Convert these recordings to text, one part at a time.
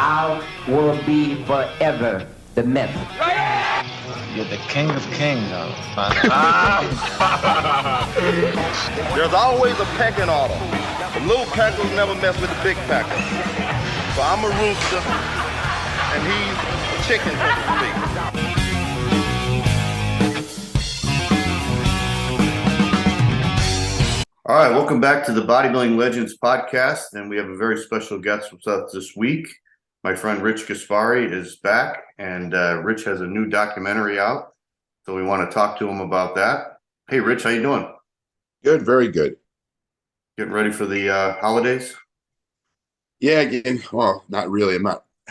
I will be forever the myth. You're the king of kings, son. There's always a pecking order. The little packers never mess with the big packers. So I'm a rooster, and he's a chicken, so to speak. All right, welcome back to the Bodybuilding Legends Podcast, and we have a very special guest with us this week. My friend Rich Gaspari is back, and Rich has a new documentary out, so we want to talk to him about that. Hey, Rich, how you doing? Good, very good. Getting ready for the holidays? Yeah, again, well, not really. I'm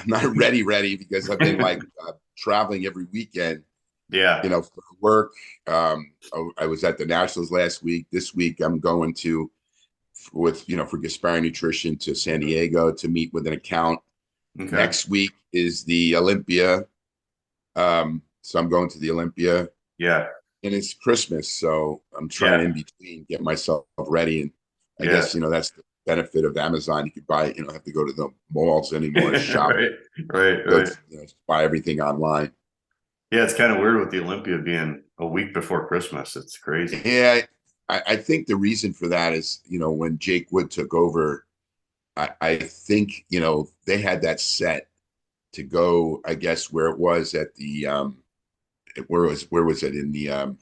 not ready because I've been traveling every weekend. Yeah, for work. I was at the Nationals last week. This week I'm going for Gaspari Nutrition to San Diego to meet with an account. Okay. Next week is the Olympia. So I'm going to the Olympia. Yeah. And it's Christmas, so I'm trying in between get myself ready. And I guess that's the benefit of Amazon. You could buy, you don't have to go to the malls anymore to shop. Right. Buy everything online. Yeah, it's kind of weird with the Olympia being a week before Christmas. It's crazy. Yeah, I think the reason for that is, when Jake Wood took over, I think, they had that set to go, I guess, where it was at the, where was it in the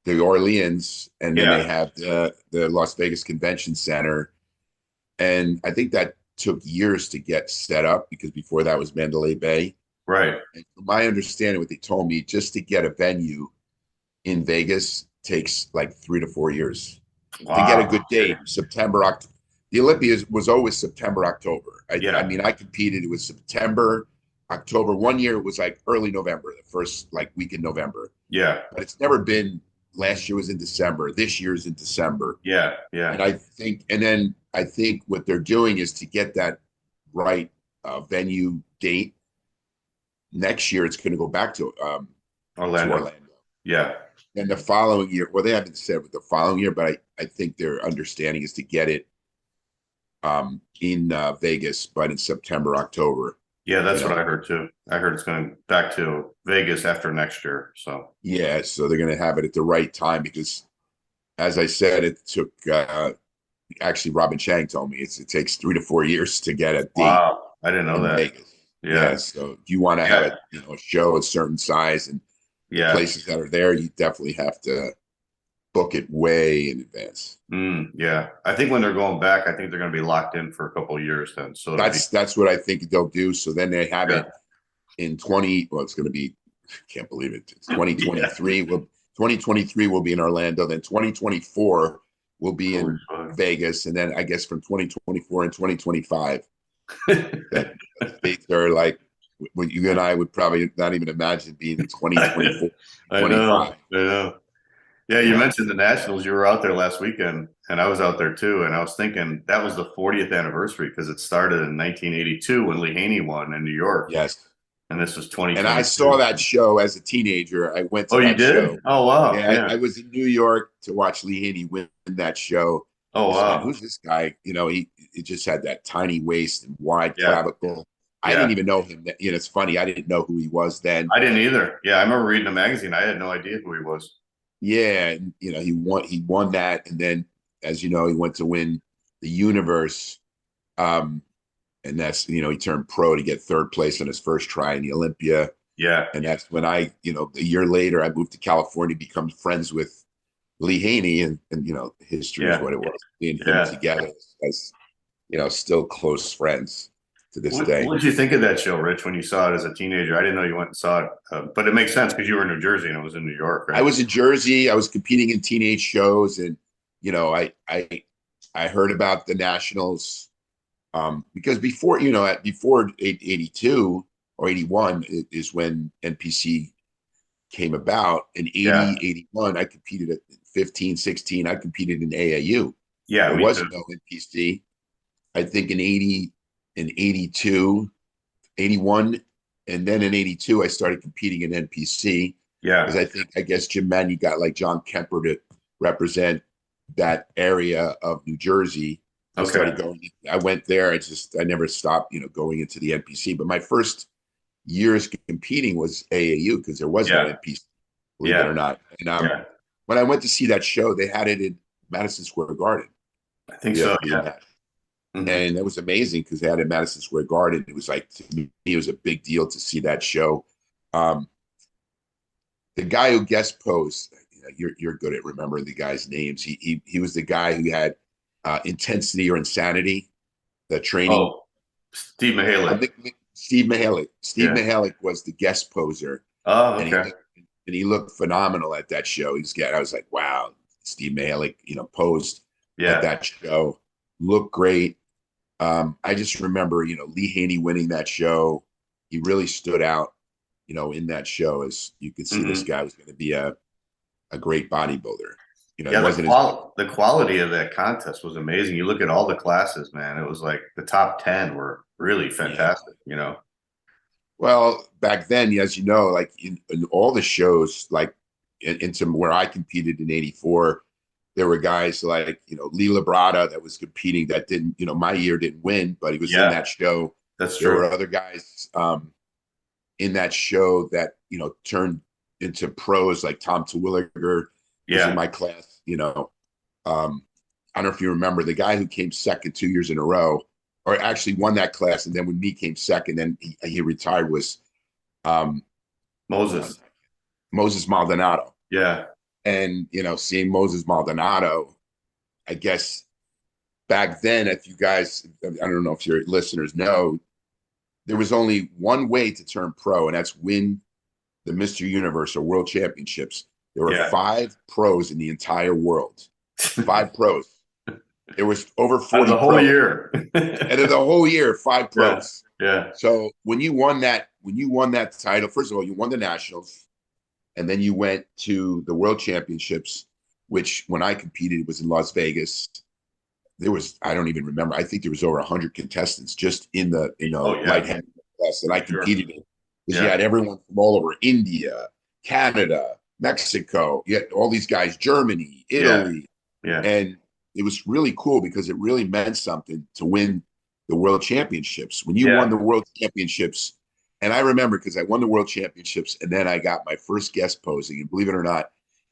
Orleans, and then they have the Las Vegas Convention Center. And I think that took years to get set up because before that was Mandalay Bay. Right. And from my understanding, what they told me, just to get a venue in Vegas takes like 3 to 4 years to get a good date. September, October. The Olympia was always September, October. I mean, I competed. It was September, October. One year it was like early November, the first week in November. Yeah. But it's never been. Last year was in December. This year's in December. Yeah. And I think what they're doing is to get that right venue date. Next year, it's going to go back to Orlando. Yeah. And the following year, well, they haven't said with the following year, but I think their understanding is to get it in Vegas, but in September, October. Yeah, that's what I heard too. I heard it's going back to Vegas after next year. So yeah, so they're going to have it at the right time because, as I said, it took. Actually, Robin Chang told me it takes 3 to 4 years to get a date. Wow, I didn't know that. Vegas. Yeah, so if you want to have a show a certain size and places that are there, you definitely have to book it way in advance. Yeah, I think when they're going back, I think they're going to be locked in for a couple of years then. So that's what I think they'll do. So then they have it in it's going to be, can't believe it. It's 2023. 2023 will be in Orlando. Then 2024 will be in Vegas, and then I guess from 2024 and 2025. That dates are like when you and I would probably not even imagine being in 2024. I know. Yeah, you mentioned the Nationals. You were out there last weekend, and I was out there too. And I was thinking that was the 40th anniversary because it started in 1982 when Lee Haney won in New York. Yes. And this was 20. And I saw that show as a teenager. I went to that show. Oh, wow. Yeah, I was in New York to watch Lee Haney win that show. Oh, wow. Who's this guy? He just had that tiny waist and wide clavicle. I didn't even know him. It's funny. I didn't know who he was then. I didn't either. Yeah, I remember reading a magazine. I had no idea who he was. Yeah, and, he won that, and then, as you know, he went to win the Universe, and that's he turned pro to get third place on his first try in the Olympia. Yeah, and that's when a year later, I moved to California, become friends with Lee Haney, and history is what it was. Being him together as still close friends to this day. What did you think of that show, Rich, when you saw it as a teenager? I didn't know you went and saw it, but it makes sense because you were in New Jersey and it was in New York, right? I was in Jersey. I was competing in teenage shows, and I heard about the Nationals because before 82 or 81 is when NPC came about. In 81, I competed at 15, 16. I competed in AAU. Yeah, there wasn't no NPC. I think in 82, 81, and then in 82, I started competing in NPC. Yeah. Because I guess Jim Manny got like John Kemper to represent that area of New Jersey. I started going. I went there. I never stopped, going into the NPC. But my first years competing was AAU because there was no NPC, believe it or not. And when I went to see that show, they had it in Madison Square Garden. I think so. Yeah. And it was amazing because they had it in Madison Square Garden. It was like, to me, it was a big deal to see that show. The guy who guest posed, you're good at remembering the guys' names. He was the guy who had Intensity or Insanity, the training. Oh, Steve Mihalik. Steve Mihalik. Steve Mihalik was the guest poser. Oh, okay. And he looked phenomenal at that show. I was like, wow, Steve Mihalik, posed at that show. Looked great. I just remember, Lee Haney winning that show. He really stood out, in that show, as you could see this guy was going to be a great bodybuilder. The quality of that contest was amazing. You look at all the classes, man. It was like the top 10 were really fantastic, Well, back then, as you know, like in all the shows, like in some where I competed in '84, there were guys like, Lee Labrada that was competing that didn't, my year didn't win, but he was in that show. That's true. There were other guys in that show that, turned into pros, like Tom Terwilliger was in my class. I don't know if you remember the guy who came second 2 years in a row, or actually won that class. And then when me came second, then he retired, was Moses Maldonado. Yeah. And, seeing Moses Maldonado, I guess back then, if you guys, I don't know if your listeners know, there was only one way to turn pro, and that's win the Mr. Universe or World Championships. There were 5 pros in the entire world. 5 pros. There was over 40 the whole pros. year. And in the whole year, 5 pros. Yeah. So when you won that title, first of all, you won the Nationals, and then you went to the World Championships, which when I competed was in Las Vegas. There was, I don't even remember, I think there was over 100 contestants just in the light heavyweight class that I competed in. Because you had everyone from all over India, Canada, Mexico, you had all these guys, Germany, Italy. Yeah. And it was really cool because it really meant something to win the World Championships. When you won the World Championships, and I remember because I won the World Championships, and then I got my first guest posing, and believe it or not,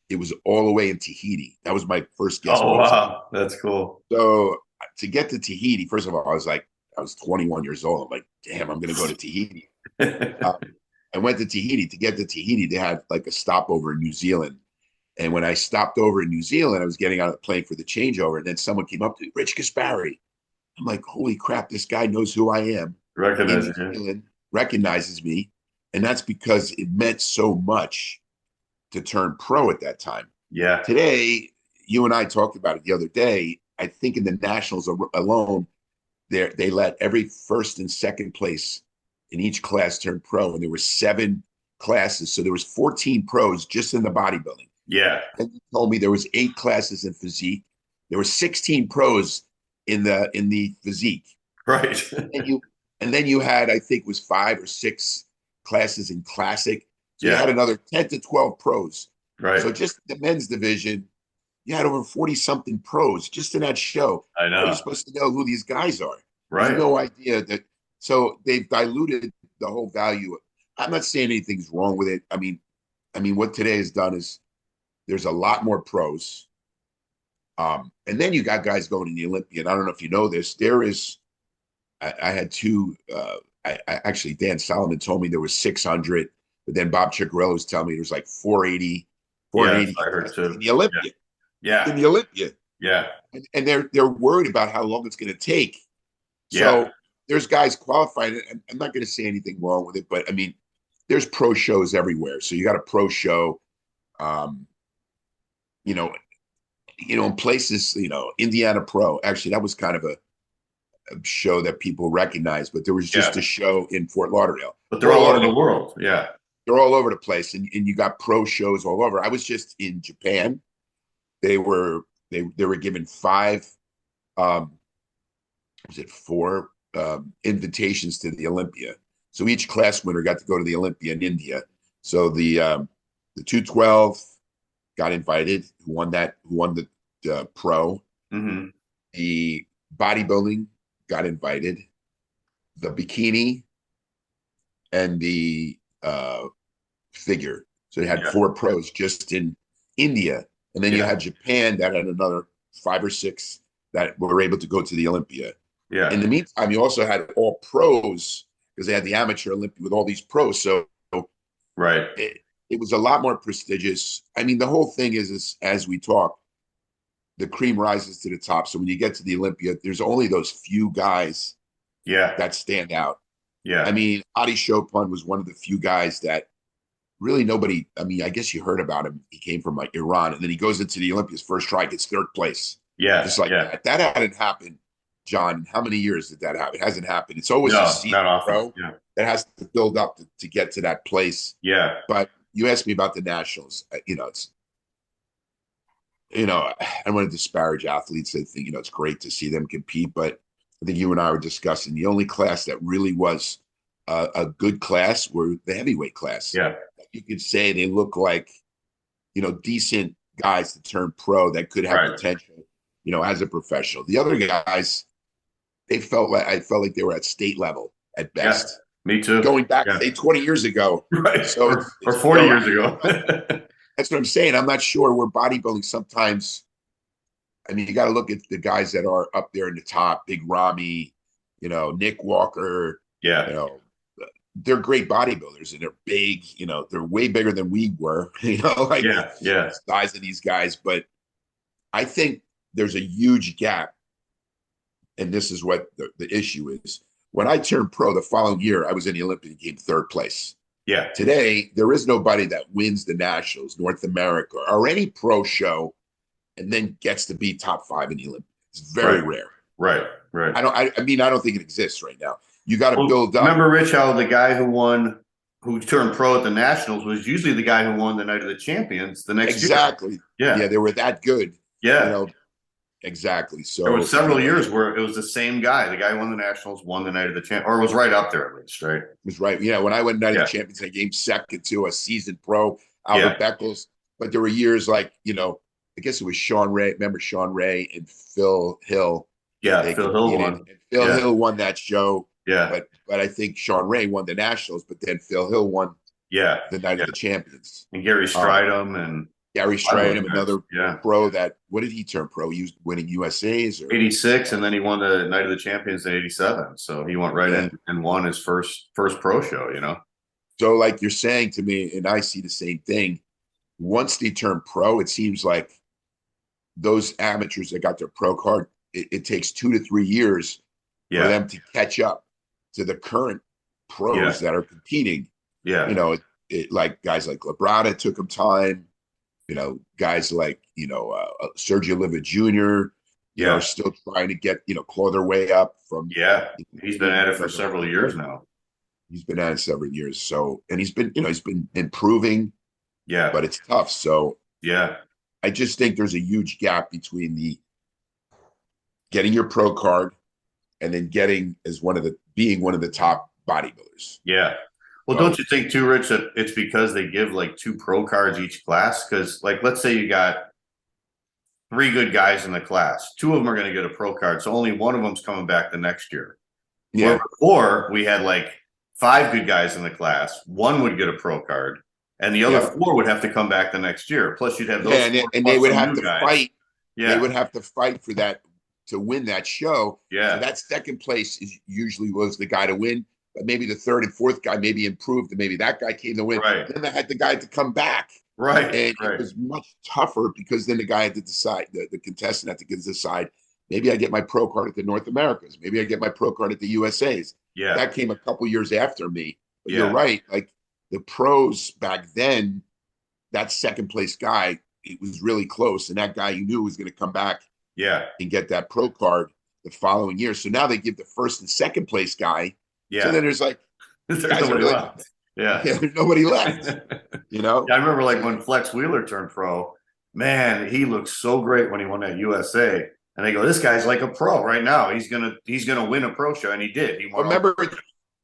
it was all the way in Tahiti. That was my first guest posing. Wow, that's cool. So to get to Tahiti, first of all, I was 21 years old. I'm like, damn, I'm going to go to Tahiti. I went to Tahiti. To get to Tahiti, they had like a stopover in New Zealand. And when I stopped over in New Zealand, I was getting out of the plane for the changeover. And then someone came up to me, Rich Gaspari. I'm like, holy crap, this guy knows who I am. Recognizes me. And that's because it meant so much to turn pro at that time. Yeah. Today, you and I talked about it the other day. I think in the Nationals alone, they let every first and second place in each class turn pro. And there were 7 classes. So there was 14 pros just in the bodybuilding. Yeah. And you told me there was 8 classes in physique. There were 16 pros in the physique. Right. and then you had, I think, was 5 or 6 classes in classic. So you had another 10 to 12 pros. Right. So just the men's division, you had over 40 something pros just in that show. I know. You're supposed to know who these guys are. Right. There's no idea that. So they've diluted the whole value. I'm not saying anything's wrong with it. I mean, what today has done is there's a lot more pros. And then you got guys going in the Olympia. And I don't know if you know this. There is, I had 2, actually, Dan Solomon told me there was 600, but then Bob Ciccarello was telling me there was like 480 I heard too. in the Olympia. Yeah. In the Olympia. Yeah. And they're worried about how long it's going to take. So there's guys qualified. And I'm not going to say anything wrong with it, but I mean, there's pro shows everywhere. So you got a pro show, in places, Indiana Pro. Actually, that was kind of a show that people recognize, but there was just a show in Fort Lauderdale. But they're all over the world. Yeah. They're all over the place. And you got pro shows all over. I was just in Japan. They were given 5, 4 invitations to the Olympia. So each class winner got to go to the Olympia in India. So the 212 got invited, who won the pro. Mm-hmm. The bodybuilding got invited, the bikini, and the figure. So they had 4 pros just in India. And then you had Japan that had another 5 or 6 that were able to go to the Olympia. Yeah. In the meantime, you also had all pros because they had the amateur Olympia with all these pros. So right. It was a lot more prestigious. I mean, the whole thing is as we talk, the cream rises to the top. So when you get to the Olympia, there's only those few guys that stand out. Yeah. I mean, Adi Chopin was one of the few guys that really nobody, I mean, I guess you heard about him. He came from like Iran, and then he goes into the Olympias first try, gets 3rd place. Yeah. Just like that. That hadn't happened, John. How many years did that happen? It hasn't happened. It's always a season, bro, that has to build up to get to that place. Yeah. But you asked me about the Nationals. It's, I don't want to disparage athletes. I think, it's great to see them compete, but I think you and I were discussing the only class that really was a good class were the heavyweight class. Yeah. You could say they look like, decent guys to turn pro that could have potential, as a professional. The other guys, I felt like they were at state level at best. Yeah, me too. Going back, say 20 years ago. Right. So or 40 years ago. That's what I'm saying. I'm not sure where bodybuilding sometimes, I mean, you got to look at the guys that are up there in the top, Big Ramy, Nick Walker. Yeah. They're great bodybuilders and they're big, they're way bigger than we were, the size of these guys. But I think there's a huge gap. And this is what the issue is. When I turned pro the following year, I was in the Olympia and came 3rd place. Yeah. Today, there is nobody that wins the Nationals, North America, or any pro show and then gets to be top 5 in the Olympia. It's very rare. Right. I don't think it exists right now. You got to build up. Remember, Rich, how the guy who turned pro at the Nationals was usually the guy who won the Night of the Champions the next year. Exactly. Yeah, they were that good. Yeah. Exactly. So there were several years where it was the same guy. The guy who won the Nationals won the Night of the Champions, or was right up there at least, right? It was right. Yeah, when I went Night of the Champions, I came second to a seasoned pro, Albert Beckles. But there were years like, I guess it was Sean Ray. Remember Sean Ray and Phil Hill? Yeah, Phil Hill won. And Phil Hill won that show. Yeah. But I think Sean Ray won the Nationals, but then Phil Hill won the Night of the Champions. And Gary Stridham and another pro that, what did he turn pro? He was winning USAs or 86, and then he won the Night of the Champions in 87. So he went right in and won his first pro show, So like you're saying to me, and I see the same thing, once they turn pro, it seems like those amateurs that got their pro card, it takes 2 to 3 years for them to catch up to the current pros that are competing. Yeah. Like guys like Labrada took them time. Guys like, Sergio Oliva Jr., are still trying to get, claw their way up from. Yeah. He's been at it for several years now. He's been at it several years. So, and he's been improving. Yeah. But it's tough. So, yeah. I just think there's a huge gap between getting your pro card and then being one of the top bodybuilders. Yeah. Well, don't you think too, Rich, that it's because they give like 2 pro cards each class? Because like, let's say you got 3 good guys in the class. 2 of them are going to get a pro card. So only one of them's coming back the next year. Yeah. Or we had like 5 good guys in the class. 1 would get a pro card and the other 4 would have to come back the next year. Plus you'd have those. And they would have to fight. Yeah. They would have to fight for that to win that show. Yeah. So that 2nd place usually was the guy to win. But maybe the 3rd and 4th guy maybe improved, and maybe that guy came to win. Right. Then they had the guy to come back. Right. And it was much tougher because then the guy had to decide, the contestant had to decide, maybe I get my pro card at the North Americas. Maybe I get my pro card at the USAs. Yeah. That came a couple years after me. But you're right. Like the pros back then, that 2nd place guy, it was really close. And that guy you knew was going to come back and get that pro card the following year. So now they give the 1st and 2nd place guy. Yeah. So then there's nobody left. Yeah. There's nobody left. I remember like when Flex Wheeler turned pro, man, he looked so great when he won that USA. And they go, this guy's like a pro right now. He's gonna win a pro show, and he did. He won. Remember,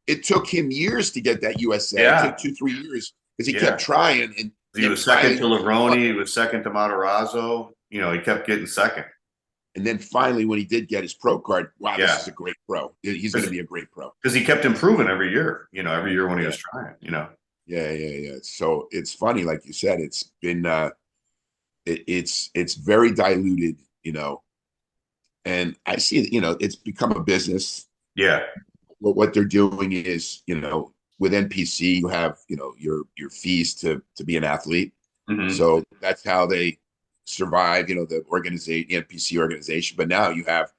it took him years to get that USA. Yeah. It took 2-3 years because he kept trying. And he was second to Levrone. He was second to Matarazzo. He kept getting second. And then finally, when he did get his pro card, wow, Yeah. this is a great pro. He's going to be a great pro. Because he kept improving every year, every year when he was trying, Yeah. So it's funny, like you said, it's been it's very diluted, and I see that, it's become a business. Yeah. What they're doing is, with NPC, you have, your fees to be an athlete. Mhm. So that's how they survive, the organization, the NPC organization. But now you have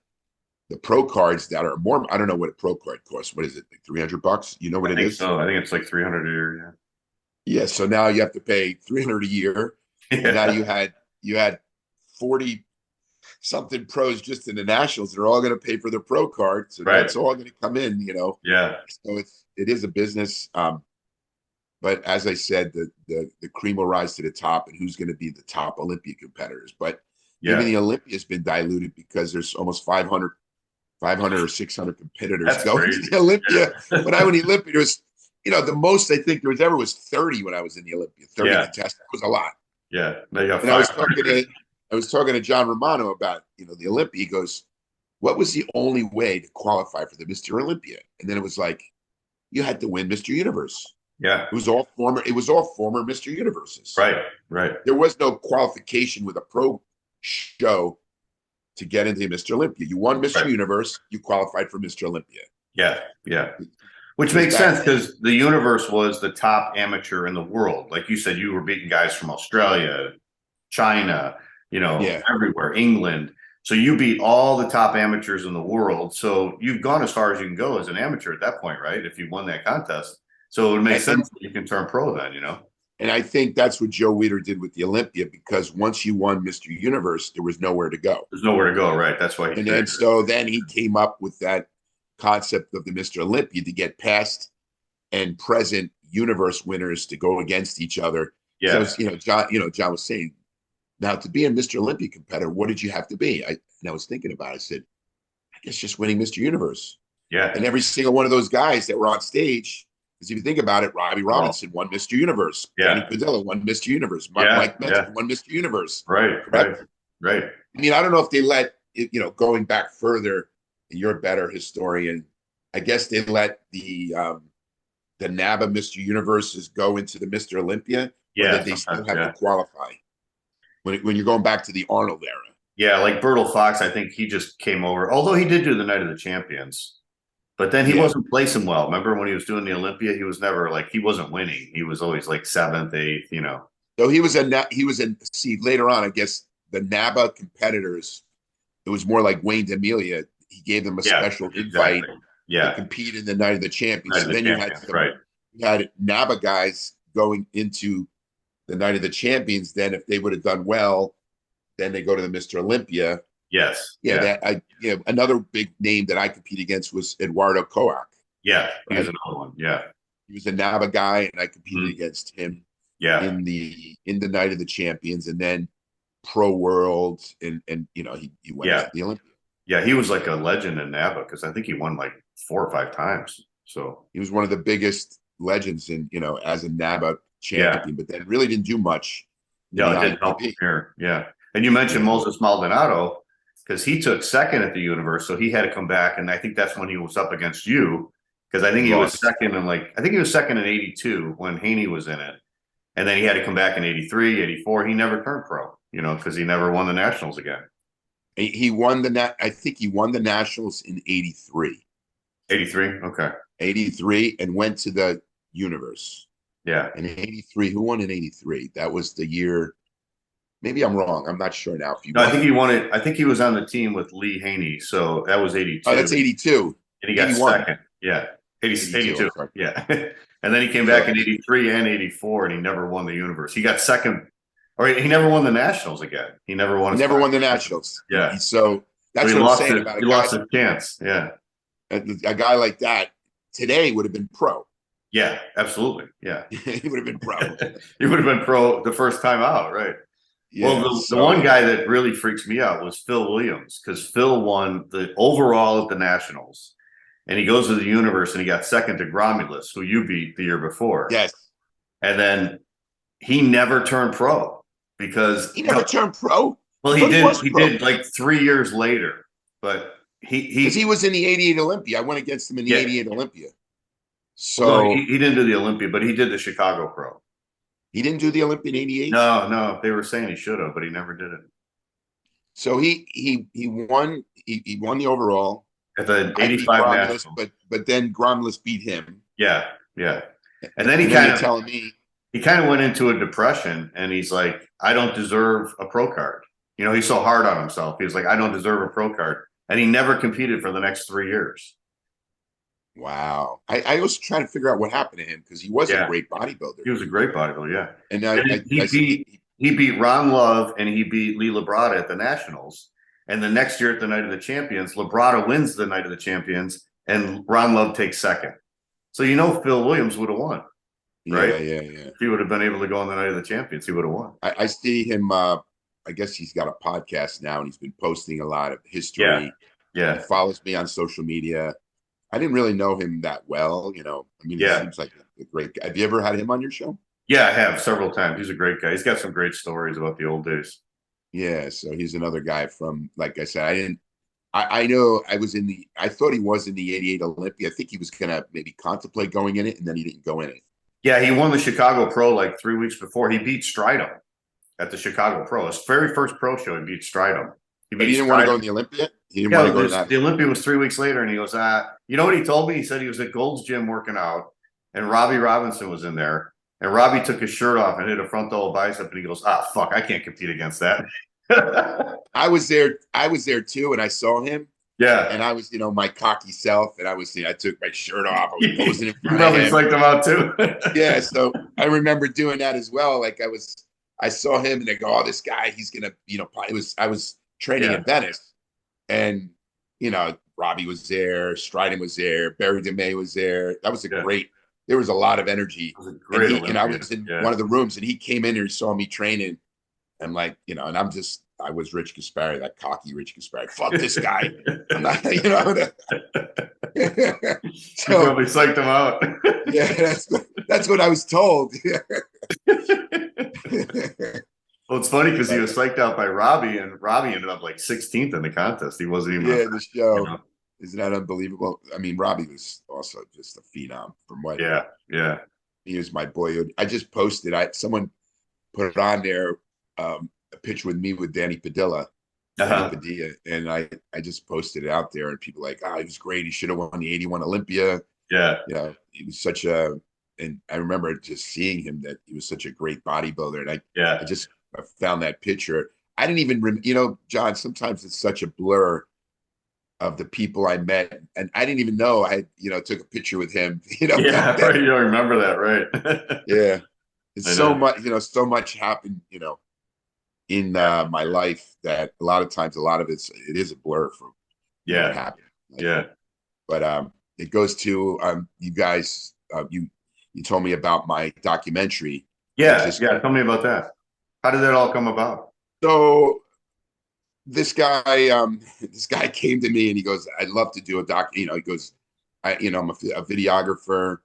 the pro cards that are more. I don't know what a pro card costs. What is it? Like $300? You know what it is? So I think it's like 300 a year. Yeah. So now you have to pay $300 a year. Yeah. And now you had 40 something pros just in the nationals. They're all going to pay for their pro card. So Right. that's all going to come in, Yeah. So it is a business. But as I said, the cream will rise to the top, and who's going to be the top Olympia competitors. But even the Olympia has been diluted because there's almost 500 or 600 competitors That's going crazy. to the Olympia. When I went to the Olympia, there was, the most I think there was ever was 30 when I was in the Olympia. 30 contestants. That was a lot. Yeah. Now you have And I was talking to John Romano about, the Olympia. He goes, what was the only way to qualify for the Mr. Olympia? And then it was like, you had to win Mr. Universe. Yeah. It was all former Mr. Universes. Right. There was no qualification with a pro show to get into Mr. Olympia. You won Mr. Universe, you qualified for Mr. Olympia. Yeah. Which makes sense because the Universe was the top amateur in the world. Like you said, you were beating guys from Australia, China, everywhere, England. So you beat all the top amateurs in the world. So you've gone as far as you can go as an amateur at that point, right? If you won that contest. So it would make sense that you can turn pro then, And I think that's what Joe Weider did with the Olympia, because once you won Mr. Universe, there was nowhere to go. There's nowhere to go, right? That's why then he came up with that concept of the Mr. Olympia to get past and present universe winners to go against each other. Yeah. So, John was saying, now to be a Mr. Olympia competitor, what did you have to be? And I was thinking about it. I said, I guess just winning Mr. Universe. Yeah. And every single one of those guys that were on stage, because if you think about it, Robbie Robinson won Mr. Universe. Yeah. Danny Padilla won Mr. Universe. Mike Metz won Mr. Universe. Right. I mean, I don't know if they let it, going back further, you're a better historian. I guess they let the NABA Mr. Universes go into the Mr. Olympia. Yeah. Or that they still have to qualify when you're going back to the Arnold era. Yeah. Like Bertil Fox, I think he just came over, although he did do the Night of the Champions. But then he wasn't placing well. Remember when he was doing the Olympia, he was never he wasn't winning. He was always like 7th, 8th, So see, later on, I guess the NABA competitors, it was more like Wayne D'Amelia. He gave them a special invite to compete in the Night of the Champions. So then you had NABA guys going into the Night of the Champions. Then if they would have done well, then they go to the Mr. Olympia. Yes. Another big name that I competed against was Eduardo Coac. Yeah, he was another one. Yeah, he was a NABA guy, and I competed against him. Yeah, in the Night of the Champions, and then Pro World, and he went to the Olympia. Yeah, he was like a legend in NABA because I think he won like 4 or 5 times. So he was one of the biggest legends in as a NABA champion, but then really didn't do much. Yeah, it didn't help him here. Yeah, and you mentioned Moses Maldonado, because he took 2nd at the Universe, so he had to come back, and I think that's when he was up against you, because I think he was 2nd in I think he was 2nd in 82 when Haney was in it, and then he had to come back in 83, 84. He never turned pro, because he never won the Nationals again. He won I think he won the Nationals in 83. 83, okay. 83, and went to the Universe. Yeah. In 83, who won in 83? That was the year. Maybe I'm wrong. I'm not sure now. I think he won it. I think he was on the team with Lee Haney. So that was 82. Oh, that's 82. And he got 2nd. Yeah. 82. Yeah. And then he came back in 83 and 84, and he never won the Universe. He got 2nd, or he never won the Nationals again. He never won. Won the Nationals. Yeah. So that's what I'm saying about it. He lost his chance. Yeah. A guy like that today would have been pro. Yeah, absolutely. Yeah. He would have been pro. He would have been pro the first time out, right? Yeah, well, the one guy that really freaks me out was Phil Williams, because Phil won the overall at the Nationals, and he goes to the Universe and he got 2nd to Gromulus, who you beat the year before. Yes. And then he never turned pro because he never turned pro. Well, he did like 3 years later, but because he was in the '88 Olympia. I went against him in the '88 Olympia. So well, no, he didn't do the Olympia, but he did the Chicago Pro. he didn't do the Olympia in '88. No, they were saying he should have, but he never did it. So he won the overall At the 85 Nationals. But then Gromless beat him. Yeah. And then he kind of went into a depression, and he's like, I don't deserve a pro card. He's so hard on himself. He was like, I don't deserve a pro card. And he never competed for the next 3 years. Wow. I was trying to figure out what happened to him because he was a great bodybuilder. He was a great bodybuilder, yeah. And he beat Ron Love and he beat Lee Labrada at the Nationals. And the next year at the Night of the Champions, Labrada wins the Night of the Champions and Ron Love takes second. So Phil Williams would have won, right? Yeah. If he would have been able to go on the Night of the Champions, he would have won. I see him. I guess he's got a podcast now, and he's been posting a lot of history. Yeah. He follows me on social media. I didn't really know him that well, He seems like a great guy. Have you ever had him on your show? Yeah, I have several times. He's a great guy. He's got some great stories about the old days. Yeah, so he's another guy from, like I said, I know I thought he was in the '88 Olympia. I think he was going to maybe contemplate going in it, and then he didn't go in it. Yeah, he won the Chicago Pro like 3 weeks before. He beat Stridham at the Chicago Pro. His very first pro show, he beat Stridham. But he didn't want to go in the Olympia? He didn't want to go to that. The Olympia was 3 weeks later, and he goes, you know what he told me? He said he was at Gold's Gym working out, and Robbie Robinson was in there, and Robbie took his shirt off and hit a front double bicep, and he goes, fuck, I can't compete against that. I was there too, and I saw him. Yeah. And I was, my cocky self, and I took my shirt off. I was posing in front You probably psyched him out too. Yeah, so I remember doing that as well. Like I saw him, and they go, this guy, he's gonna, I was training in Venice, and Robbie was there, Stridham was there, Barry DeMay was there. That was great. There was a lot of energy. It was a great and I was in one of the rooms, and he came in and he saw me training. I'm like, and I was Rich Gaspari, that cocky Rich Gaspari. Fuck this guy. I'm not, So, you probably psyched him out. Yeah, that's what I was told. Well, it's funny because he was psyched out by Robbie, and Robbie ended up like 16th in the contest. He wasn't even. Yeah, the show. Isn't that unbelievable? I mean, Robbie was also just a phenom from what. Yeah. He was my boyhood. I just posted. Someone put it on there. A picture with me with Danny Padilla, Padilla, and I just posted it out there, and people were like, he was great. He should have won the '81 Olympia. Yeah. He was and I remember just seeing him, that he was such a great bodybuilder. And I just found that picture. I didn't even, John, sometimes it's such a blur of the people I met, and I didn't even know I, took a picture with him. Yeah, right. You don't remember that, right? Yeah, it's so much. So much happened. In my life that a lot of times, it is a blur from what happened. But it goes to you guys. You told me about my documentary. Yeah. Tell me about that. How did that all come about? So this guy came to me and he goes, "I'd love to do a doc." He goes, I'm a videographer,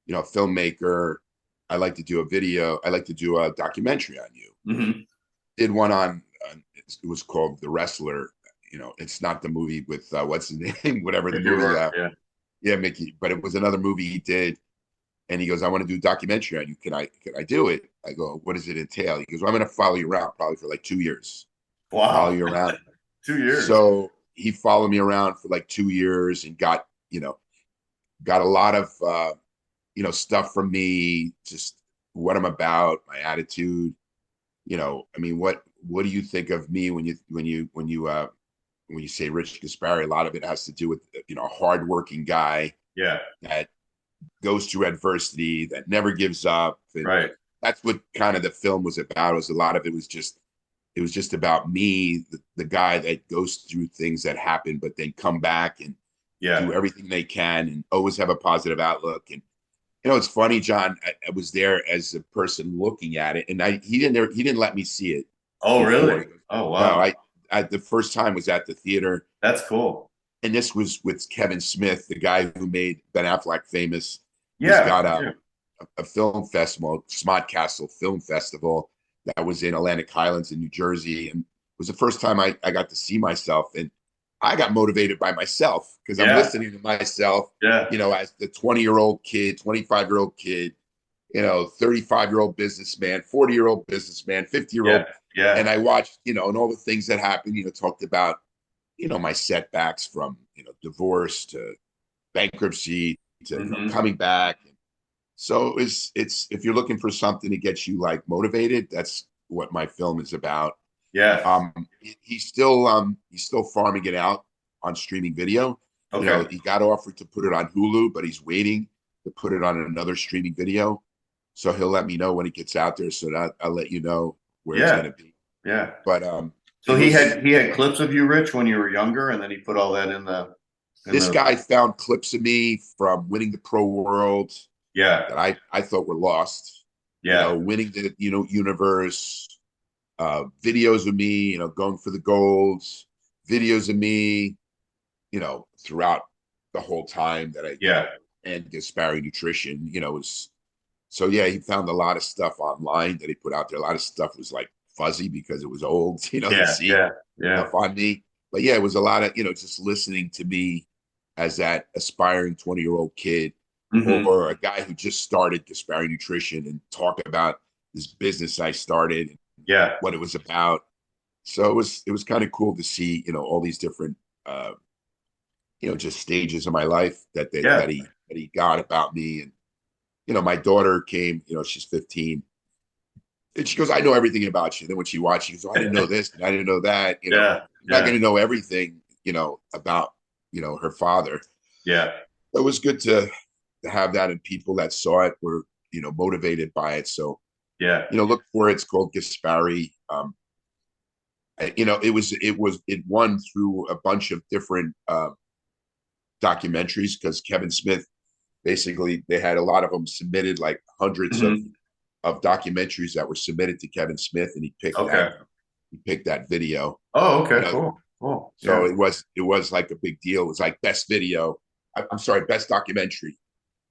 a filmmaker. I like to do a video. I like to do a documentary on you. Mm-hmm. Did one on it was called The Wrestler. It's not the movie with what's his name, whatever the movie. Yeah, Mickey. But it was another movie he did, and he goes, "I want to do a documentary on you. Can I do it?" I go, "What does it entail?" He goes, "Well, I'm going to follow you around probably for like 2 years." Wow, follow you around 2 years. So he followed me around for like 2 years and got a lot of stuff from me, just what I'm about, my attitude. I mean, what do you think of me when you say Rich Gaspari? A lot of it has to do with a hardworking guy. Yeah. That goes through adversity, that never gives up. And right. That's what kind of the film was about. A lot of it was just about me, the guy that goes through things that happen, but then come back and do everything they can and always have a positive outlook. And it's funny, John. I was there as a person looking at it, and he didn't let me see it. Oh, before. really? Oh, wow. No, I the first time was at the theater. That's cool. And this was with Kevin Smith, the guy who made Ben Affleck famous. Yeah. He's got a film festival, Smodcastle Film Festival, that was in Atlantic Highlands in New Jersey, and was the first time I got to see myself, and I got motivated by myself because I'm listening to myself, as the 20-year-old kid, 25-year-old kid, 35-year-old businessman, 40-year-old businessman, 50-year-old. And I watched, and all the things that happened, talked about, my setbacks from, divorce to bankruptcy to coming back. So it's if you're looking for something to get you like motivated, that's what my film is about. Yeah. He's still farming it out on streaming video. Okay. He got offered to put it on Hulu, but he's waiting to put it on another streaming video. So he'll let me know when it gets out there, so that I'll let you know where it's going to be. Yeah. But so he had clips of you, Rich, when you were younger, and then he put all that in the. This guy found clips of me from winning the pro world. Yeah. That I thought were lost. Yeah. Winning the universe. Videos of me, going for the golds. Videos of me, throughout the whole time that I and Gaspari Nutrition, was. So he found a lot of stuff online that he put out there. A lot of stuff was like fuzzy because it was old, to see stuff on me. But it was a lot of, just listening to me as that aspiring 20-year-old kid or a guy who just started Gaspari Nutrition and talk about this business I started, what it was about. So it was kind of cool to see, all these different, just stages of my life that he got about me. And my daughter came, she's 15. And she goes, I know everything about you. And then when she watched, she goes, I didn't know this and I didn't know that. You're not going to know everything, about, her father. Yeah. It was good to have that, and people that saw it were, motivated by it. So, look for it. It's called Gaspari. It won through a bunch of different documentaries because Kevin Smith, basically, they had a lot of them submitted, like hundreds of documentaries that were submitted to Kevin Smith, and he picked that video. Oh, okay, cool. So it was like a big deal. It was like best video. I'm sorry, best documentary.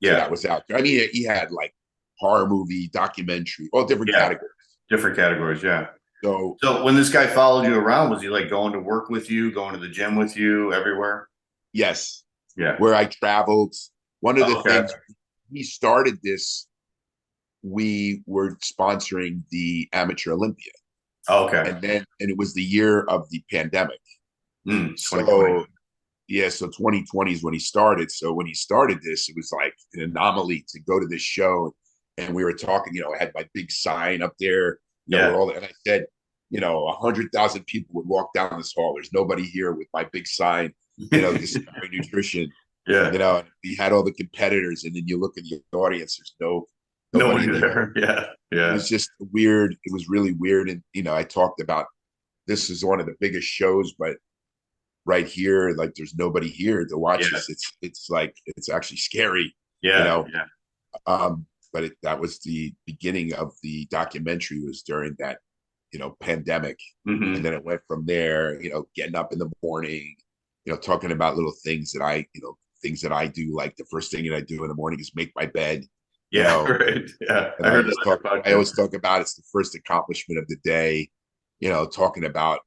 Yeah, so that was out there. I mean, he had like horror movie, documentary, all different categories. Different categories, yeah. So when this guy followed you around, was he like going to work with you, going to the gym with you, everywhere? Yes. Yeah. Where I traveled. One of the things he started this, we were sponsoring the Amateur Olympia. Okay. And it was the year of the pandemic. 2020. So 2020 is when he started. So when he started this, it was like an anomaly to go to this show. And we were talking, I had my big sign up there. And I said, 100,000 people would walk down this hall. There's nobody here with my big sign, this nutrition. Yeah. We had all the competitors, and then you look at the audience, there's nobody there. Yeah. It was just weird. It was really weird. And, I talked about this is one of the biggest shows, but right here, like there's nobody here to watch this. It's like, it's actually scary. But that was the beginning of the documentary, was during that, pandemic. And then it went from there, getting up in the morning, talking about little things that I do. Like the first thing that I do in the morning is make my bed. Right. Yeah. I always talk about it's the first accomplishment of the day. Talking about,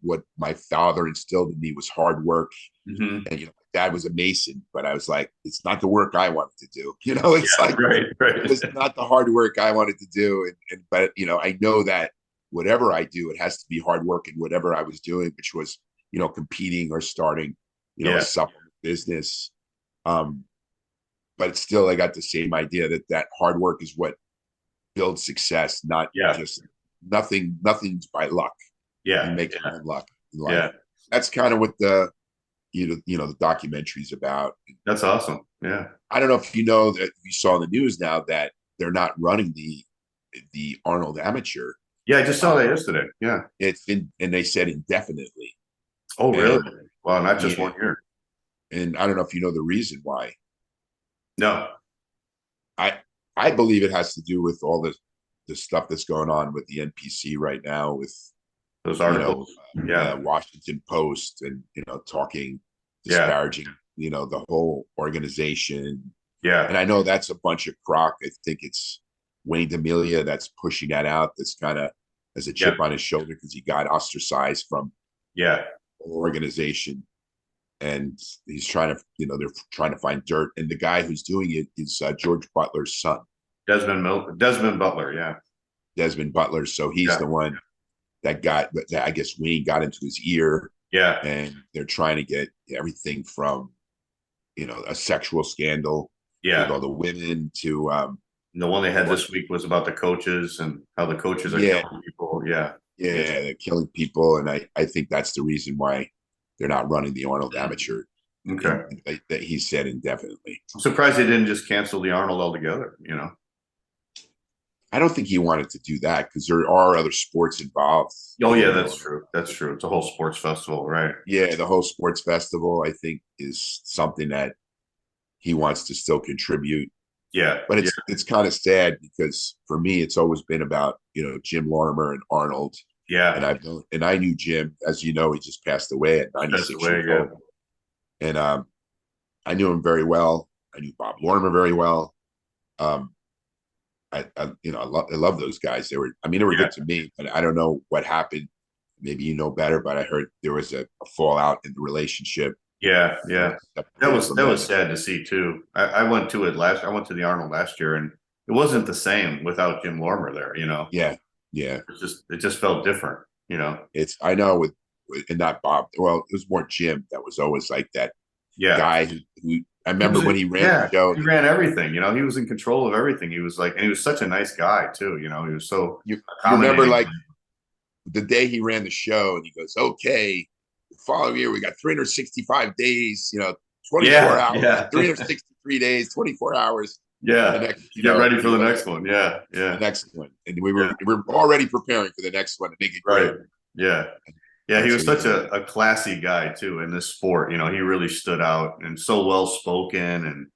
what my father instilled in me was hard work. And, my dad was a mason, but I was like, it's not the work I wanted to do. It's right. It's not the hard work I wanted to do. But I know that whatever I do, it has to be hard work. And whatever I was doing, which was, competing or starting, a supplement business. But still, I got the same idea that hard work is what builds success, not just nothing's by luck. You make your own luck in life. That's kind of what the the documentary's about. That's awesome. Yeah. I don't know if that you saw in the news now that they're not running the Arnold Amateur. Yeah, I just saw that yesterday. Yeah. And they said indefinitely. Oh, really? Well, not just 1 year. And I don't know if you know the reason why. No. I believe it has to do with all the stuff that's going on with the NPC right now, with those articles, Washington Post, and talking disparaging, the whole organization. Yeah, and I know that's a bunch of crock. I think it's Wayne D'Amelia that's pushing that out. That's as a chip on his shoulder because he got ostracized from Yeah. an organization. And he's trying to, they're trying to find dirt. And the guy who's doing it is George Butler's son. Desmond Butler. Yeah. Desmond Butler. So he's the one that I guess Wayne got into his ear. Yeah. And they're trying to get everything from, a sexual scandal with all the women to. The one they had this week was about the coaches and how the coaches are killing people. Yeah. Yeah. They're killing people. And I think that's the reason why they're not running the Arnold Amateur. Okay. That he said indefinitely. I'm surprised they didn't just cancel the Arnold altogether, I don't think he wanted to do that because there are other sports involved. Oh, yeah, that's true. That's true. It's a whole sports festival, right? Yeah, the whole sports festival, I think, is something that he wants to still contribute. Yeah. But it's kind of sad because for me, it's always been about, Jim Lorimer and Arnold. Yeah. And I knew Jim, as you know, he just passed away at 96 years old. And I knew him very well. I knew Bob Lorimer very well. I love those guys. They were good to me, but I don't know what happened. Maybe you know better, but I heard there was a fallout in the relationship. Yeah. That was sad to see too. I went to it I went to the Arnold last year, and it wasn't the same without Jim Lorimer there. Yeah. It just felt different. I know and not Bob. Well, it was more Jim that was always like that guy who I remember when he ran the show. He ran everything. He was in control of everything. He was and he was such a nice guy too. He was so. You remember the day he ran the show, and he goes, "Okay, the following year we got 365 days. 24 hours, 363 days, 24 hours." Yeah, get ready for the next one. Yeah. The next one, and we were already preparing for the next one to make it great. Yeah. Yeah, he was such a classy guy too in this sport. He really stood out and so well spoken, and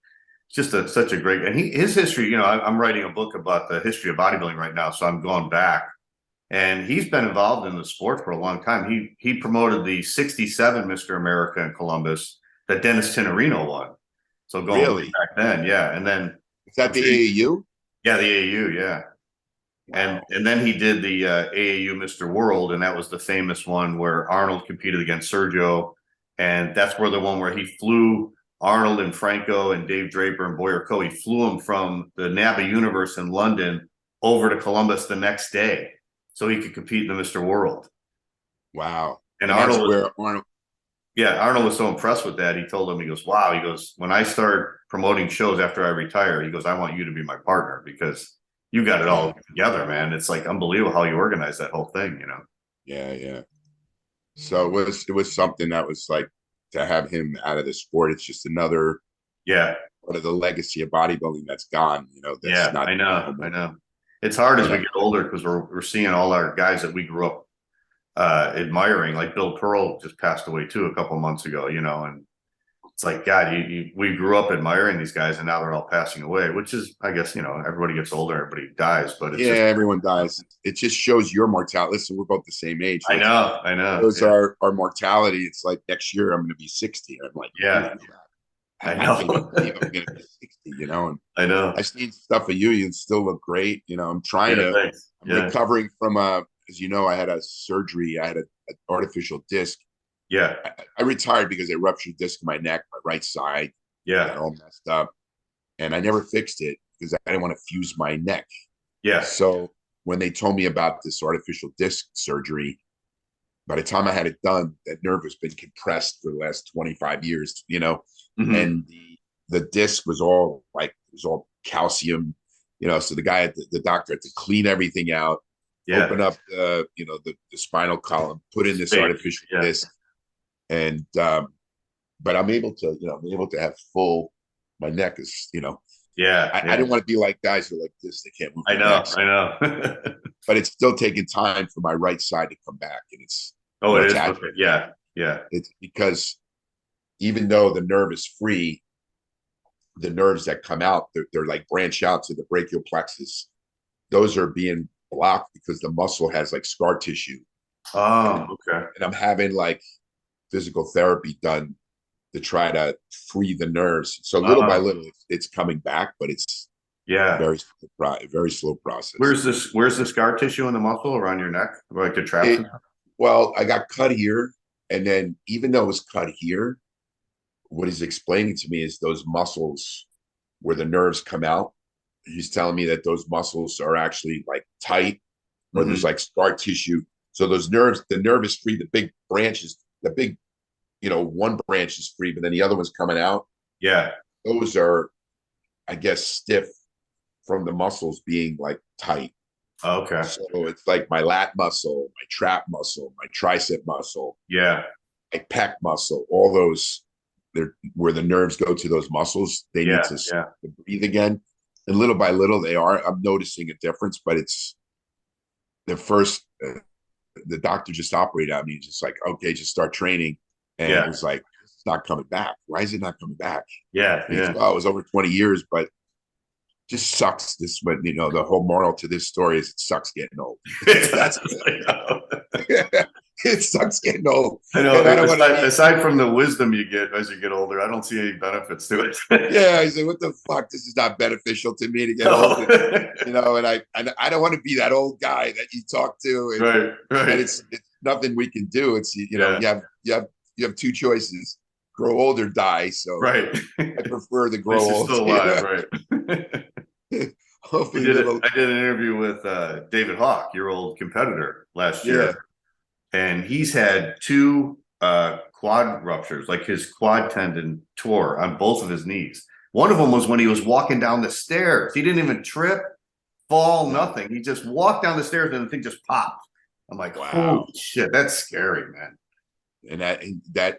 just such a great. And his history. I'm writing a book about the history of bodybuilding right now, so I'm going back, and he's been involved in the sport for a long time. He promoted the '67 Mr. America in Columbus that Dennis Tenorino won. So going back then, and then is that the AAU? Yeah, the AAU, yeah. Wow. And then he did the AAU Mr. World, and that was the famous one where Arnold competed against Sergio, and that's where the one where he flew Arnold and Franco and Dave Draper and Boyer Coe. He flew them from the NABA Universe in London over to Columbus the next day so he could compete in the Mr. World. Wow! And Arnold was so impressed with that. He told him, he goes, "Wow!" He goes, "When I start promoting shows after I retire," he goes, "I want you to be my partner because you got it all together, man. It's unbelievable how you organize that whole thing, Yeah. So it was something that was to have him out of the sport. It's just another part of the legacy of bodybuilding that's gone. That's I know. It's hard as we get older because we're seeing all our guys that we grew up admiring, like Bill Pearl just passed away too a couple of months ago, and it's God, we grew up admiring these guys, and now they're all passing away, which is, I guess, everybody gets older, everybody dies, but it's everyone dies. It just shows your mortality. Listen, we're both the same age. I know. Those are our mortality. It's like next year I'm going to be 60. I'm like, I know. I'm going to be 60, And I know. I've seen stuff of you. You still look great. I'm trying to. I'm recovering from as you know, I had a surgery. I had an artificial disc. Yeah. I retired because I ruptured disc in my neck, my right side. Yeah. Got all messed up. And I never fixed it because I didn't want to fuse my neck. Yeah. So when they told me about this artificial disc surgery, by the time I had it done, that nerve has been compressed for the last 25 years, Mm-hmm. And the disc was all calcium, so the doctor had to clean everything out, open up the spinal column, put in this artificial disc. And, but I'm able to have my neck is, I didn't want to be like guys who are like this. They can't move. I know. But it's still taking time for my right side to come back. And it's, it is. Okay. Yeah. It's because even though the nerve is free, the nerves that come out, they're branch out to the brachial plexus. Those are being blocked because the muscle has scar tissue. Oh, okay. And I'm having physical therapy done to try to free the nerves. So little by little, it's coming back, but it's Yeah. Very slow process. Where's the scar tissue in the muscle around your neck? Like the traps? Well, I got cut here. And then even though it was cut here, what he's explaining to me is those muscles where the nerves come out. He's telling me that those muscles are actually like tight, or there's like scar tissue. So those nerves, the nerve is free. The big branches, one branch is free, but then the other one's coming out. Yeah. Those are, I guess, stiff from the muscles being like tight. Okay. So it's like my lat muscle, my trap muscle, my tricep muscle. Yeah. My pec muscle, all those, where the nerves go to those muscles, they need to breathe again. And little by little, I'm noticing a difference, but it's the first, the doctor just operated on me, just like, okay, just start training. And it was like, it's not coming back. Why is it not coming back? Yeah. And it was over 20 years, but just sucks. The whole moral to this story is it sucks getting old. It sucks getting old. I know. Aside from the wisdom you get as you get older, I don't see any benefits to it. Yeah, I say, what the fuck? This is not beneficial to me to get old. And I don't want to be that old guy that you talk to. And, right. And it's nothing we can do. It's you have two choices: grow old or die. So right. I prefer to grow old. Still alive, right? Hopefully, I did an interview with David Hawk, your old competitor, last year. And he's had 2 quad ruptures, like his quad tendon tore on both of his knees. One of them was when he was walking down the stairs. He didn't even trip, fall, nothing. He just walked down the stairs and the thing just popped. I'm like, wow, holy shit, that's scary, man. And that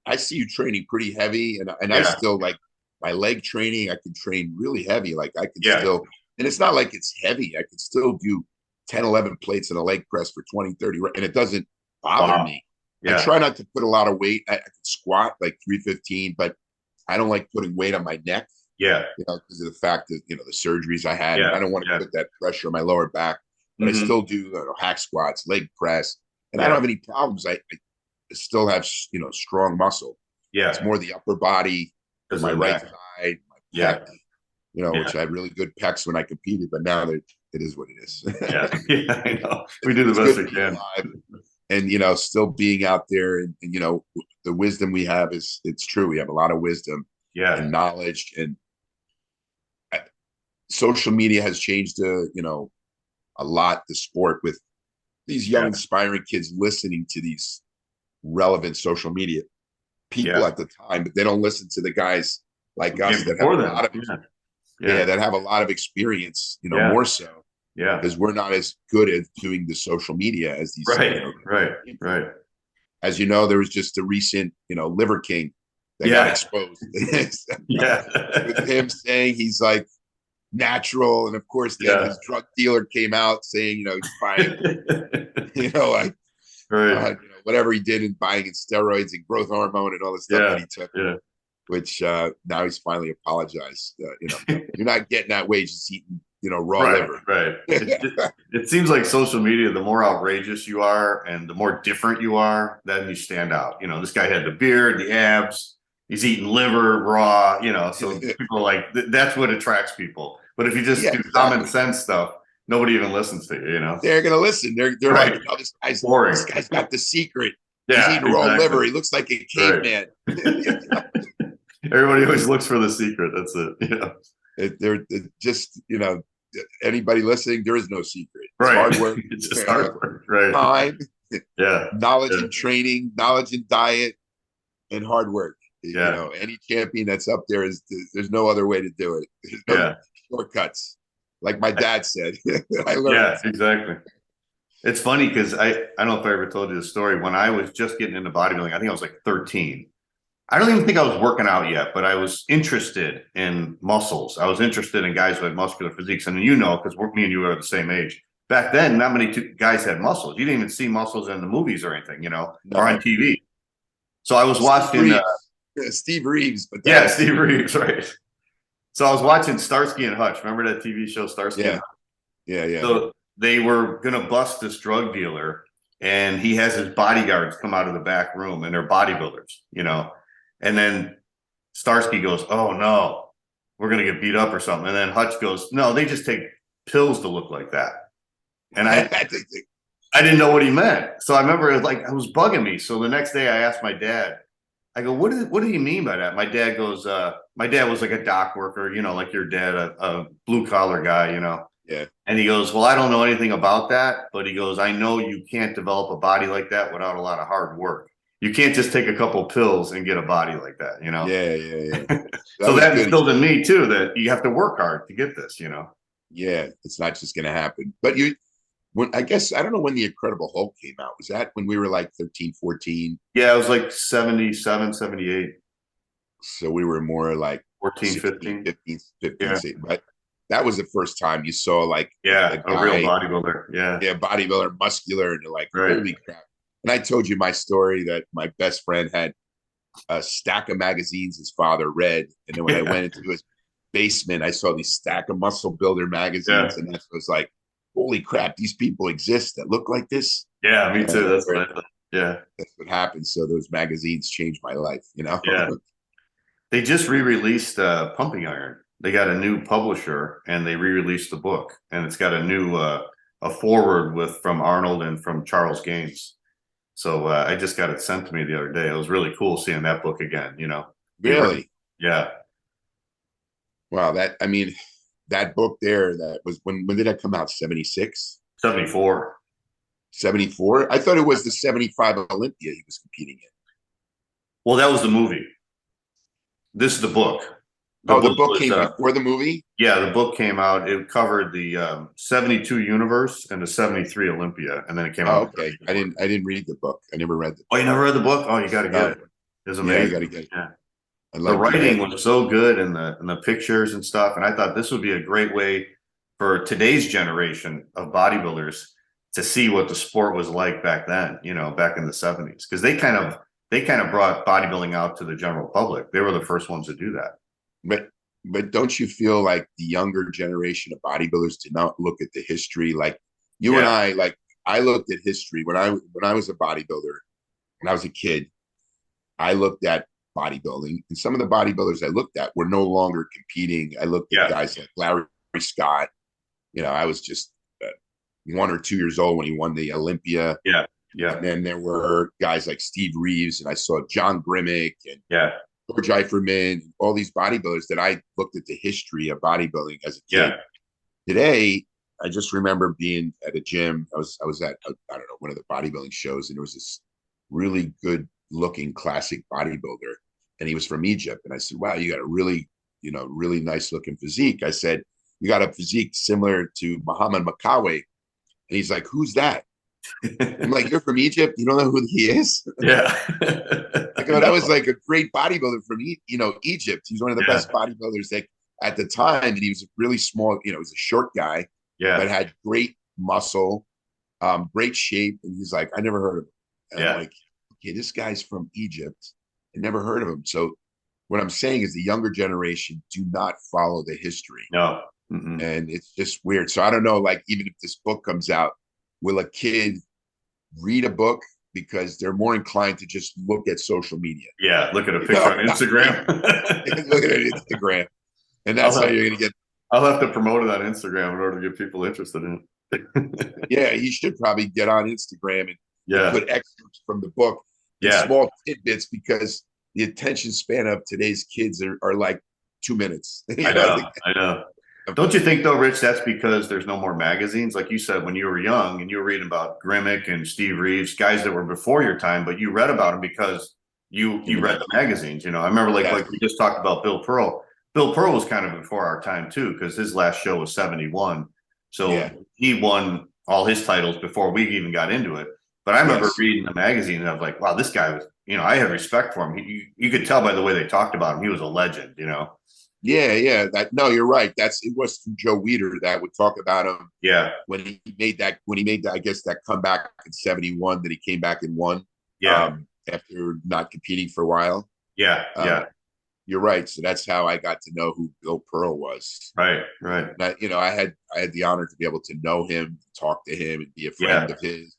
I see you training pretty heavy, and I still like my leg training. I can train really heavy. Like I can still, and it's not like it's heavy. I can still do 10, 11 plates in a leg press for 20, 30, and it doesn't bother me. I try not to put a lot of weight. I can squat like 315, but I don't like putting weight on my neck. Yeah. Because of the fact that, the surgeries I had, I don't want to put that pressure on my lower back, but I still do hack squats, leg press, and I don't have any problems. I still have, strong muscle. Yeah. It's more the upper body, my right side, my pec, which I had really good pecs when I competed, but now it is what it is. I know. We do the best we can. And, still being out there and, the wisdom we have it's true. We have a lot of wisdom and knowledge, and social media has changed, a lot, the sport, with these young inspiring kids listening to these relevant social media people at the time, but they don't listen to the guys like us that have a lot of that have a lot of experience, more so. Yeah, because we're not as good at doing the social media as these. Right. As you know, there was just a recent, Liver King that got exposed. With him saying he's like natural, and of course, his drug dealer came out saying, he's buying, whatever he did in buying steroids and growth hormone and all the stuff that he took. Yeah. Which now he's finally apologized. You're not getting that way just eating, raw liver. Right. It seems like social media, the more outrageous you are and the more different you are, then you stand out. This guy had the beard, the abs, he's eating liver raw, so people like, that's what attracts people. But if you just do common sense stuff, nobody even listens to you, They're going to listen. They're like, this guy's boring. This guy's got the secret. He's eating raw liver. He looks like a caveman. Everybody always looks for the secret. That's it. They're just, anybody listening, there is no secret. It's hard work. It's just hard work. Right. Time. Knowledge and training, knowledge and diet, and hard work. Any champion that's up there there's no other way to do it. There's no shortcuts. Like my dad said. I learned. Exactly. It's funny because I don't know if I ever told you the story. When I was just getting into bodybuilding, I think I was like 13. I don't even think I was working out yet, but I was interested in muscles. I was interested in guys who had muscular physiques. And because me and you are the same age. Back then, not many guys had muscles. You didn't even see muscles in the movies or anything, or on TV. So I was watching Steve Reeves. But Steve Reeves, right. So I was watching Starsky and Hutch. Remember that TV show, Starsky and Hutch? Yeah. So they were going to bust this drug dealer, and he has his bodyguards come out of the back room, and they're bodybuilders, And then Starsky goes, "Oh no, we're going to get beat up or something. And then Hutch goes, no, they just take pills to look like that. And I didn't know what he meant. So I remember it was bugging me. So the next day I asked my dad, I go, what do you mean by that? My dad goes, my dad was like a dock worker, like your dad, a blue collar guy, Yeah. And he goes, well, I don't know anything about that, but he goes, I know you can't develop a body like that without a lot of hard work. You can't just take a couple pills and get a body like that, Yeah. So that instilled in me too, that you have to work hard to get this, Yeah, it's not just going to happen. But I guess, I don't know when The Incredible Hulk came out. Was that when we were like 13, 14? Yeah, it was like 77, 78. So we were more like 14, 16, 15, Yeah. 16. But that was the first time you saw like a real bodybuilder. Yeah, bodybuilder, muscular, and you're like, right. Holy crap. And I told you my story that my best friend had a stack of magazines his father read. And then when I went into his basement, I saw these stack of Muscle Builder magazines. And that was like, holy crap, these people exist that look like this. Yeah, me too. That's what I thought. Yeah. That's what happened. So those magazines changed my life, Yeah. They just re-released Pumping Iron. They got a new publisher and they re-released the book. And it's got a new a forward from Arnold and from Charles Gaines. So I just got it sent to me the other day. It was really cool seeing that book again, Really? Yeah. Wow, that book there, that was when did that come out? 76? 74. 74? I thought it was the 75 Olympia he was competing in. Well, that was the movie. This is the book. The book came before the movie? Yeah, the book came out. It covered the 72 Universe and the 73 Olympia, and then it came out. Okay. I didn't read the book. I never read the book. Oh, you never read the book? Oh, you got to get it. It's amazing. Yeah, you got to get it. Yeah. The writing was so good and the pictures and stuff. And I thought this would be a great way for today's generation of bodybuilders to see what the sport was like back then, back in the 70s. Because they kind of brought bodybuilding out to the general public. They were the first ones to do that. But don't you feel like the younger generation of bodybuilders did not look at the history? Like you and I looked at history when I was a bodybuilder, when I was a kid, I looked at bodybuilding, and some of the bodybuilders I looked at were no longer competing. I looked at guys like Larry Scott. I was just 1 or 2 years old when he won the Olympia. Yeah. And then there were guys like Steve Reeves, and I saw John Grimmick and George Eiferman, all these bodybuilders that I looked at the history of bodybuilding as a kid. Today, I just remember being at a gym. I was at one of the bodybuilding shows, and there was this really good looking classic bodybuilder, and he was from Egypt. And I said, wow, you got a really nice looking physique. I said, you got a physique similar to Muhammad Makawe. And he's like, who's that? I'm like, you're from Egypt? You don't know who he is? Yeah. I go, that was like a great bodybuilder from Egypt. He's one of the best bodybuilders at the time. And he was really small, he was a short guy, but had great muscle, great shape. And he's like, I never heard of him. And I'm like, okay, this guy's from Egypt. I never heard of him. So what I'm saying is the younger generation do not follow the history. No. And it's just weird. So I don't know, like, even if this book comes out, will a kid read a book? Because they're more inclined to just look at social media. Yeah, look at a picture on Instagram. Look at it on Instagram. And that's how you're going to get. I'll have to promote it on Instagram in order to get people interested in it. Yeah, you should probably get on Instagram and put excerpts from the book in small tidbits, because the attention span of today's kids are like 2 minutes. I know. Don't you think, though, Rich, that's because there's no more magazines? Like you said, when you were young and you were reading about Grimmick and Steve Reeves, guys that were before your time, but you read about them because you read the magazines. I remember like we just talked about Bill Pearl. Bill Pearl was kind of before our time, too, because his last show was 71. So he won all his titles before we even got into it. But I remember reading the magazine and I was like, wow, this guy was, I had respect for him. You could tell by the way they talked about him. He was a legend, Yeah. No, you're right. It was through Joe Weider that would talk about him. Yeah. When he made that, I guess, that comeback in 71 that he came back and won. Yeah. After not competing for a while. Yeah. You're right. So that's how I got to know who Bill Pearl was. Right. And I had the honor to be able to know him, talk to him, and be a friend of his,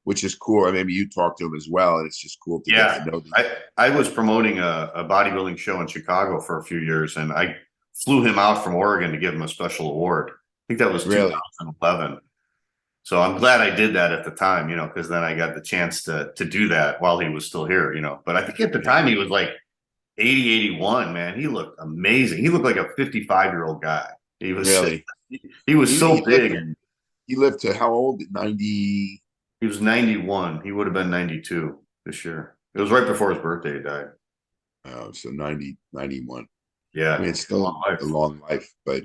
which is cool. I mean, maybe you talk to him as well, and it's just cool to get to know him. I was promoting a bodybuilding show in Chicago for a few years, and flew him out from Oregon to give him a special award. I think that was Really? 2011. So I'm glad I did that at the time, because then I got the chance to do that while he was still here, But I think at the time he was like 80, 81, man. He looked amazing. He looked like a 55-year-old guy. He was Really? he was so He big. He lived to how old? 90. He was 91. He would have been 92 this year. It was right before his birthday. He died. Oh, so 90, 91. Yeah. I mean, it's still a long life, but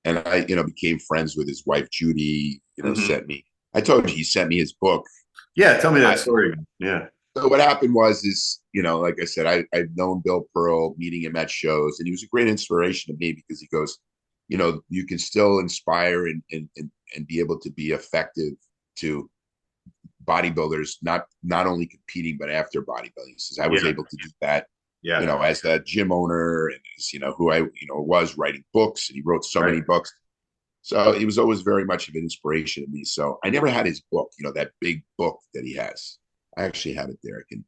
and I, became friends with his wife, Judy, sent me, I told you, he sent me his book. Yeah. Tell me that story. Yeah. So what happened was, like I said, I've known Bill Pearl, meeting him at shows, and he was a great inspiration to me because he goes, you can still inspire and be able to be effective to bodybuilders, not only competing, but after bodybuilding. He says, I was able to do that, as a gym owner, and as, who I, was writing books, and he wrote so many books. So he was always very much of an inspiration to me. So I never had his book, that big book that he has. I actually have it there. I can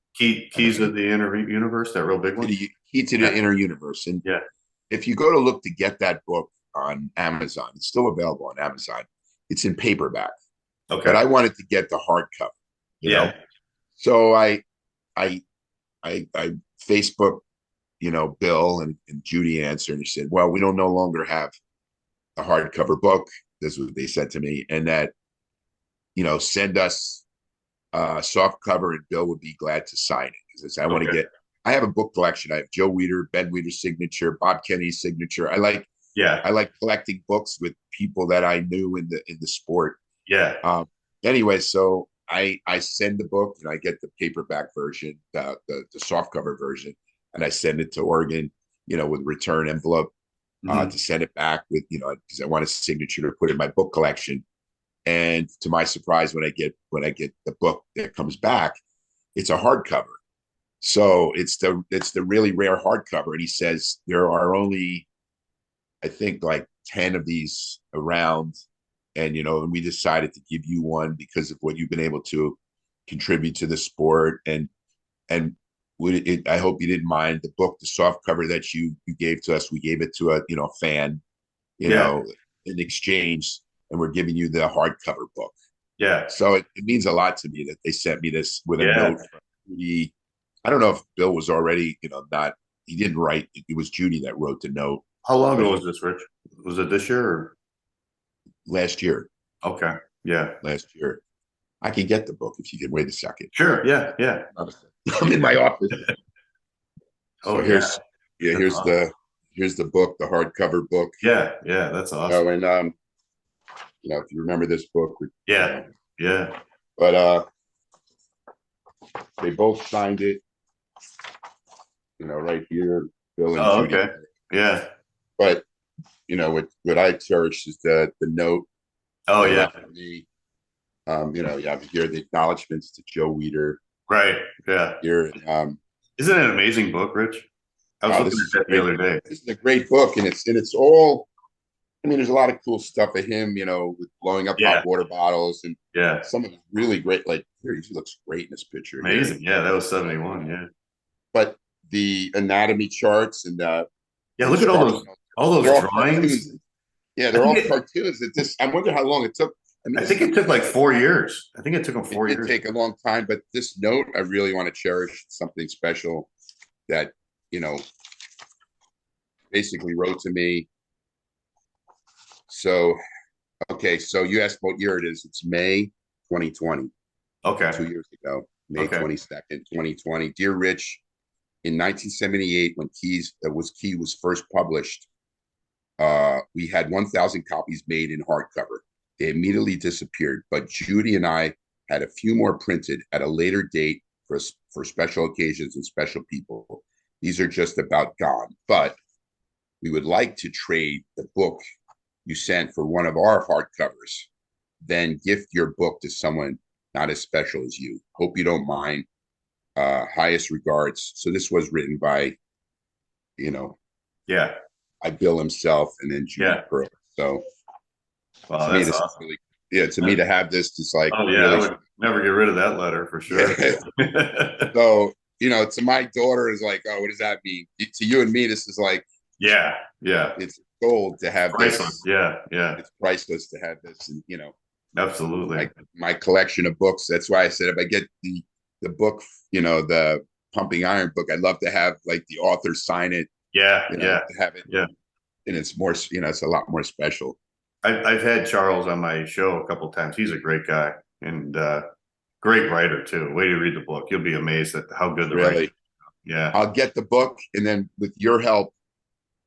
Keys of the Inner Universe, that real big one. Key to the Inner Universe. And if you go to look to get that book on Amazon, it's still available on Amazon. It's in paperback. Okay. But I wanted to get the hardcover. You know? So I Facebook, Bill and Judy answered, and he said, well, we don't no longer have a hardcover book. This is what they said to me. And that, send us soft cover, and Bill would be glad to sign it. Because I want to I have a book collection. I have Joe Weider, Ben Weider's signature, Bob Kennedy's signature. I like collecting books with people that I knew in the sport. Yeah. Anyway, so I send the book, and I get the paperback version, the soft cover version, and I send it to Oregon, with return envelope to send it back with, because I want a signature to put in my book collection. And to my surprise, when I get the book that comes back, it's a hardcover. So it's the really rare hardcover. And he says there are only, I think, like 10 of these around. And, and we decided to give you one because of what you've been able to contribute to the sport. And I hope you didn't mind the book, the soft cover that you gave to us. We gave it to a, fan, in exchange. And we're giving you the hardcover book. Yeah. So it means a lot to me that they sent me this with a note. I don't know if Bill was already, he didn't write. It was Judy that wrote the note. How long ago was this, Rich? Was it this year or? Last year. Okay. Yeah. Last year. I can get the book if you can wait a second. Sure. Yeah. Yeah. I'm in my office. Here's awesome. Here's the book, the hardcover book. Yeah. Yeah. That's awesome. And if you remember this book. Yeah. But they both signed it. Right here, Bill and Judy. Okay. Yeah. But what I cherish is the note. Oh yeah. You have here the acknowledgments to Joe Weider. Right. Yeah. Here. Isn't it an amazing book, Rich? I was looking at that the other day. This is a great book, and it's all. I mean, there's a lot of cool stuff of him, with blowing up hot water bottles, and some of it's really great. Like here, he looks great in this picture. Amazing. Here. Yeah, that was 71. Yeah. But the anatomy charts and look at all those drawings. Cartoons. Yeah, they're all cartoons. I wonder how long it took. I think it took like 4 years. I think it took him 4 years. It did take a long time, but this note I really want to cherish. Something special that basically wrote to me. So, okay, so you asked what year it is. It's May 2020. Okay. 2 years ago, May 22nd, 2020. Dear Rich, in 1978, when Key was first published, we had 1,000 copies made in hardcover. They immediately disappeared, but Judy and I had a few more printed at a later date for special occasions and special people. These are just about gone, but we would like to trade the book you sent for one of our hardcovers, then gift your book to someone not as special as you. Hope you don't mind. Highest regards. So this was written by, by Bill himself and then Judy Pearl. So wow, to me, that's awesome. Really, to me to have this, just like, really, I would never get rid of that letter for sure. So, to my daughter is like, oh, what does that mean? To you and me, this is like, Yeah. Yeah. It's gold to have Priceless. this. Yeah. Yeah. It's priceless to have this. And, Absolutely. my collection of books. That's why I said, if I get the book, the Pumping Iron book, I'd love to have like the author sign it. Yeah. To have it. Yeah. And it's more, it's a lot more special. I've had Charles on my show a couple of times. He's a great guy and great writer too. Way to read the book. You'll be amazed at how good the writing is. Yeah. I'll get the book, and then with your help,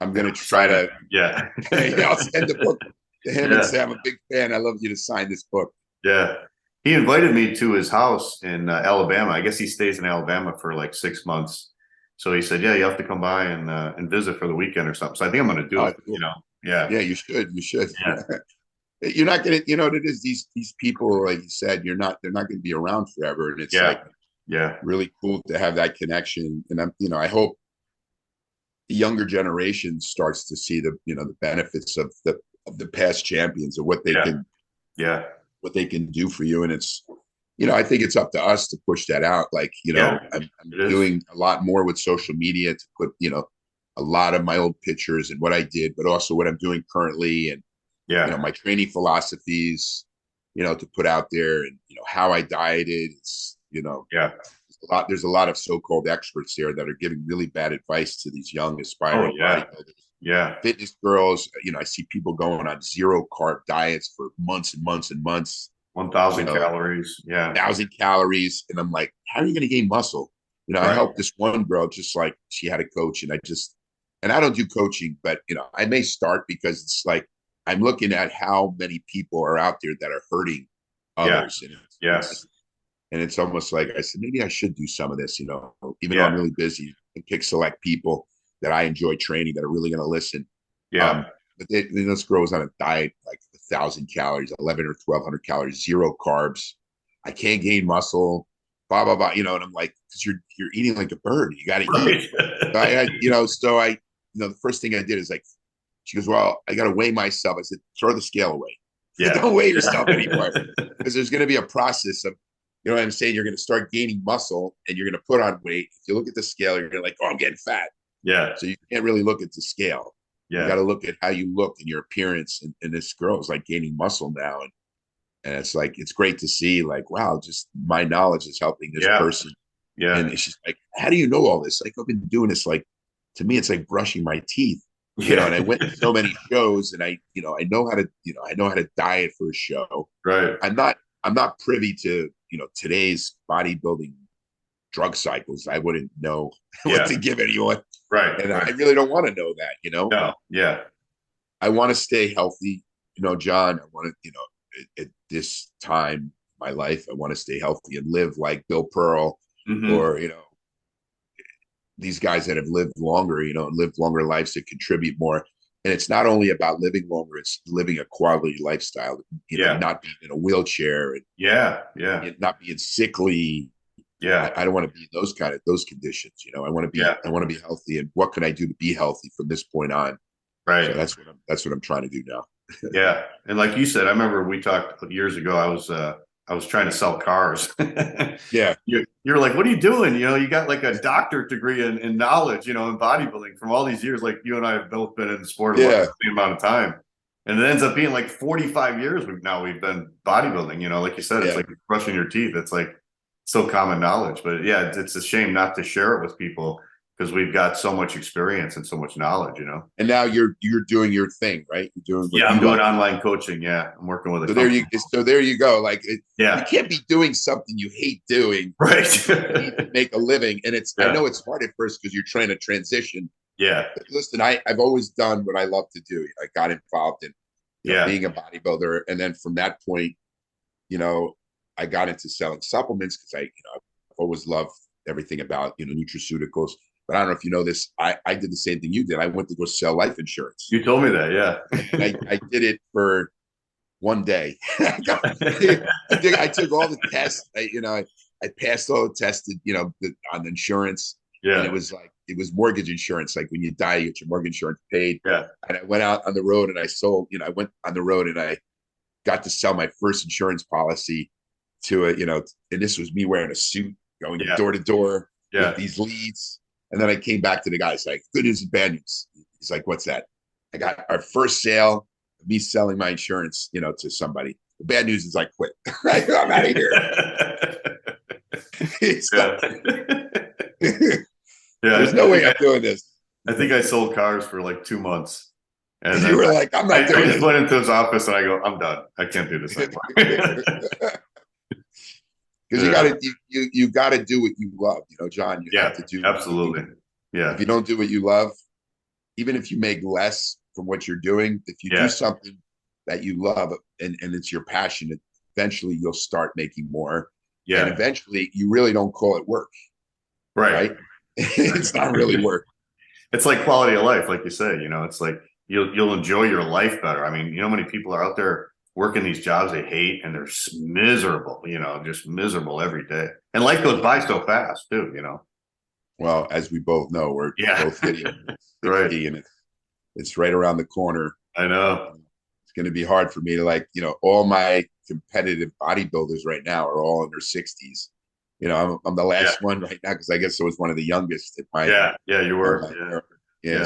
I'm going to try to. Yeah. I'll send the book to him and say, I'm a big fan. I love you to sign this book. Yeah. He invited me to his house in Alabama. I guess he stays in Alabama for like 6 months. So he said, yeah, you have to come by and visit for the weekend or something. So I think I'm going to do it, cool. Yeah. Yeah, you should. Yeah. You're not going to, what it is, these people, like you said, they're not going to be around forever. And it's really cool to have that connection. And I hope the younger generation starts to see the benefits of the past champions of what they what they can do for you. And it's, I think it's up to us to push that out. Like, I'm doing a lot more with social media to put, a lot of my old pictures and what I did, but also what I'm doing currently. And, my training philosophies, to put out there, and, how I dieted. It's, there's a lot of so-called experts there that are giving really bad advice to these young aspiring bodybuilders. Yeah. Fitness girls, I see people going on 0 carb diets for months and months and months. 1,000 calories. Yeah. 1,000 calories. And I'm like, how are you going to gain muscle? I helped this one girl, just like she had a coach, and I don't do coaching, but I may start because it's like, I'm looking at how many people are out there that are hurting others. And it's almost like I said, maybe I should do some of this, even though I'm really busy, and pick select people that I enjoy training that are really going to listen. Yeah. But this girl was on a diet, like 1,000 calories, 1,100 or 1,200 calories, 0 carbs. I can't gain muscle, blah, blah, blah. And I'm like, because you're eating like a bird. You got to eat. So the first thing I did is like, she goes, well, I got to weigh myself. I said, throw the scale away. Don't weigh yourself anymore, because there's going to be a process of, what I'm saying? You're going to start gaining muscle and you're going to put on weight. If you look at the scale, you're going to like, oh, I'm getting fat. Yeah. So you can't really look at the scale. Yeah. You got to look at how you look and your appearance. And this girl is like gaining muscle now. And it's like, it's great to see, like, wow, just my knowledge is helping this person. Yeah. And she's like, how do you know all this? Like, I've been doing this, like, to me, it's like brushing my teeth. And I went to so many shows, and I know how to diet for a show. Right. I'm not privy to, today's bodybuilding drug cycles. I wouldn't know what to give anyone. Right. And I really don't want to know that, No. Yeah. I want to stay healthy, John. I want to, at this time in my life, I want to stay healthy and live like Bill Pearl, or, these guys that have lived longer, and lived longer lives that contribute more. And it's not only about living longer, it's living a quality lifestyle, not being in a wheelchair and not being sickly. Yeah. I don't want to be in those conditions. I want to be healthy. And what can I do to be healthy from this point on? Right. So that's what I'm trying to do now. Yeah. And like you said, I remember we talked years ago, I was trying to sell cars. Yeah. You're like, what are you doing? You got like a doctorate degree in knowledge, in bodybuilding from all these years. Like you and I have both been in the sport the same amount of time. And it ends up being like 45 years we've been bodybuilding, like you said, it's like brushing your teeth. It's like so common knowledge. But yeah, it's a shame not to share it with people, because we've got so much experience and so much knowledge, And now you're doing your thing, right? You're doing I'm doing online coaching. Yeah, I'm working with a company. There you go. Like, you can't be doing something you hate doing, right? You need to make a living, and I know it's hard at first because you're trying to transition. Yeah. But listen, I've always done what I love to do. I got involved in being a bodybuilder, and then from that point, I got into selling supplements because I've always loved everything about nutraceuticals. But I don't know if you know this. I did the same thing you did. I went to go sell life insurance. You told me that, yeah. I did it for one day. I took all the tests. I passed all the tests, on insurance. Yeah. And it was mortgage insurance. Like when you die, you get your mortgage insurance paid. Yeah. And I went out on the road and I sold. I went on the road and I got to sell my first insurance policy to and this was me wearing a suit, going door to door with these leads. And then I came back to the guys like, good news and bad news. He's like, what's that? I got our first sale, me selling my insurance, to somebody. The bad news is I quit. I'm out of here. There's no way I'm doing this. I think I sold cars for like 2 months. And you were like, I'm not doing I it. just went into his office and I go, I'm done. I can't do this anymore. Because you gotta do what you love, John. You have to do absolutely. Yeah. If you don't do what you love, even if you make less from what you're doing, if you do something that you love and it's your passion, eventually you'll start making more. Yeah. And eventually you really don't call it work. Right? It's not really work. It's like quality of life, like you say, it's like you'll enjoy your life better. I mean, how many people are out there working these jobs they hate and they're miserable, just miserable every day. And life goes by so fast too, Well, as we both know, we're both hitting 60 and it's right around the corner. I know. It's going to be hard for me to all my competitive bodybuilders right now are all in their 60s. I'm the last one right now because I guess I was one of the youngest at my you were.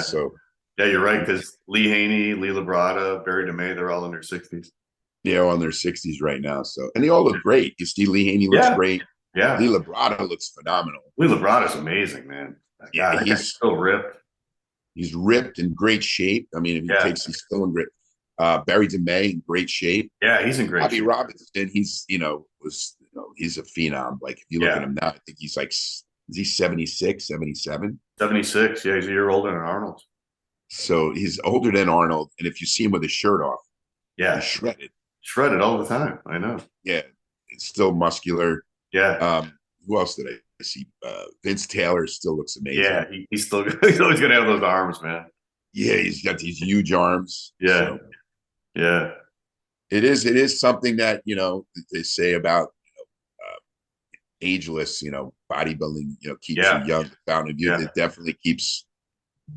So you're right, because Lee Haney, Lee Labrada, Barry DeMay, they're all in their 60s. Yeah, on their 60s right now. So, and they all look great. You see, Lee Haney looks great. Yeah, Lee Labrada looks phenomenal. Lee Labrada's amazing, man. God, he's still ripped. He's ripped in great shape. I mean, if he takes, he's still in great. Barry DeMay in great shape. Yeah, he's in great shape. Bobby Robinson, he's he's a phenom. Like if you look at him now, I think he's like, is he 76, 77? 76. Yeah, he's a year older than Arnold. So he's older than Arnold, and if you see him with his shirt off, he's shredded all the time. I know. Yeah, it's still muscular. Yeah. Who else did I see? Vince Taylor still looks amazing. Yeah, he's always gonna have those arms, man. Yeah, he's got these huge arms. Yeah. So. Yeah. It is something that, they say about, ageless, bodybuilding, keeps you young. The fountain of youth. It definitely keeps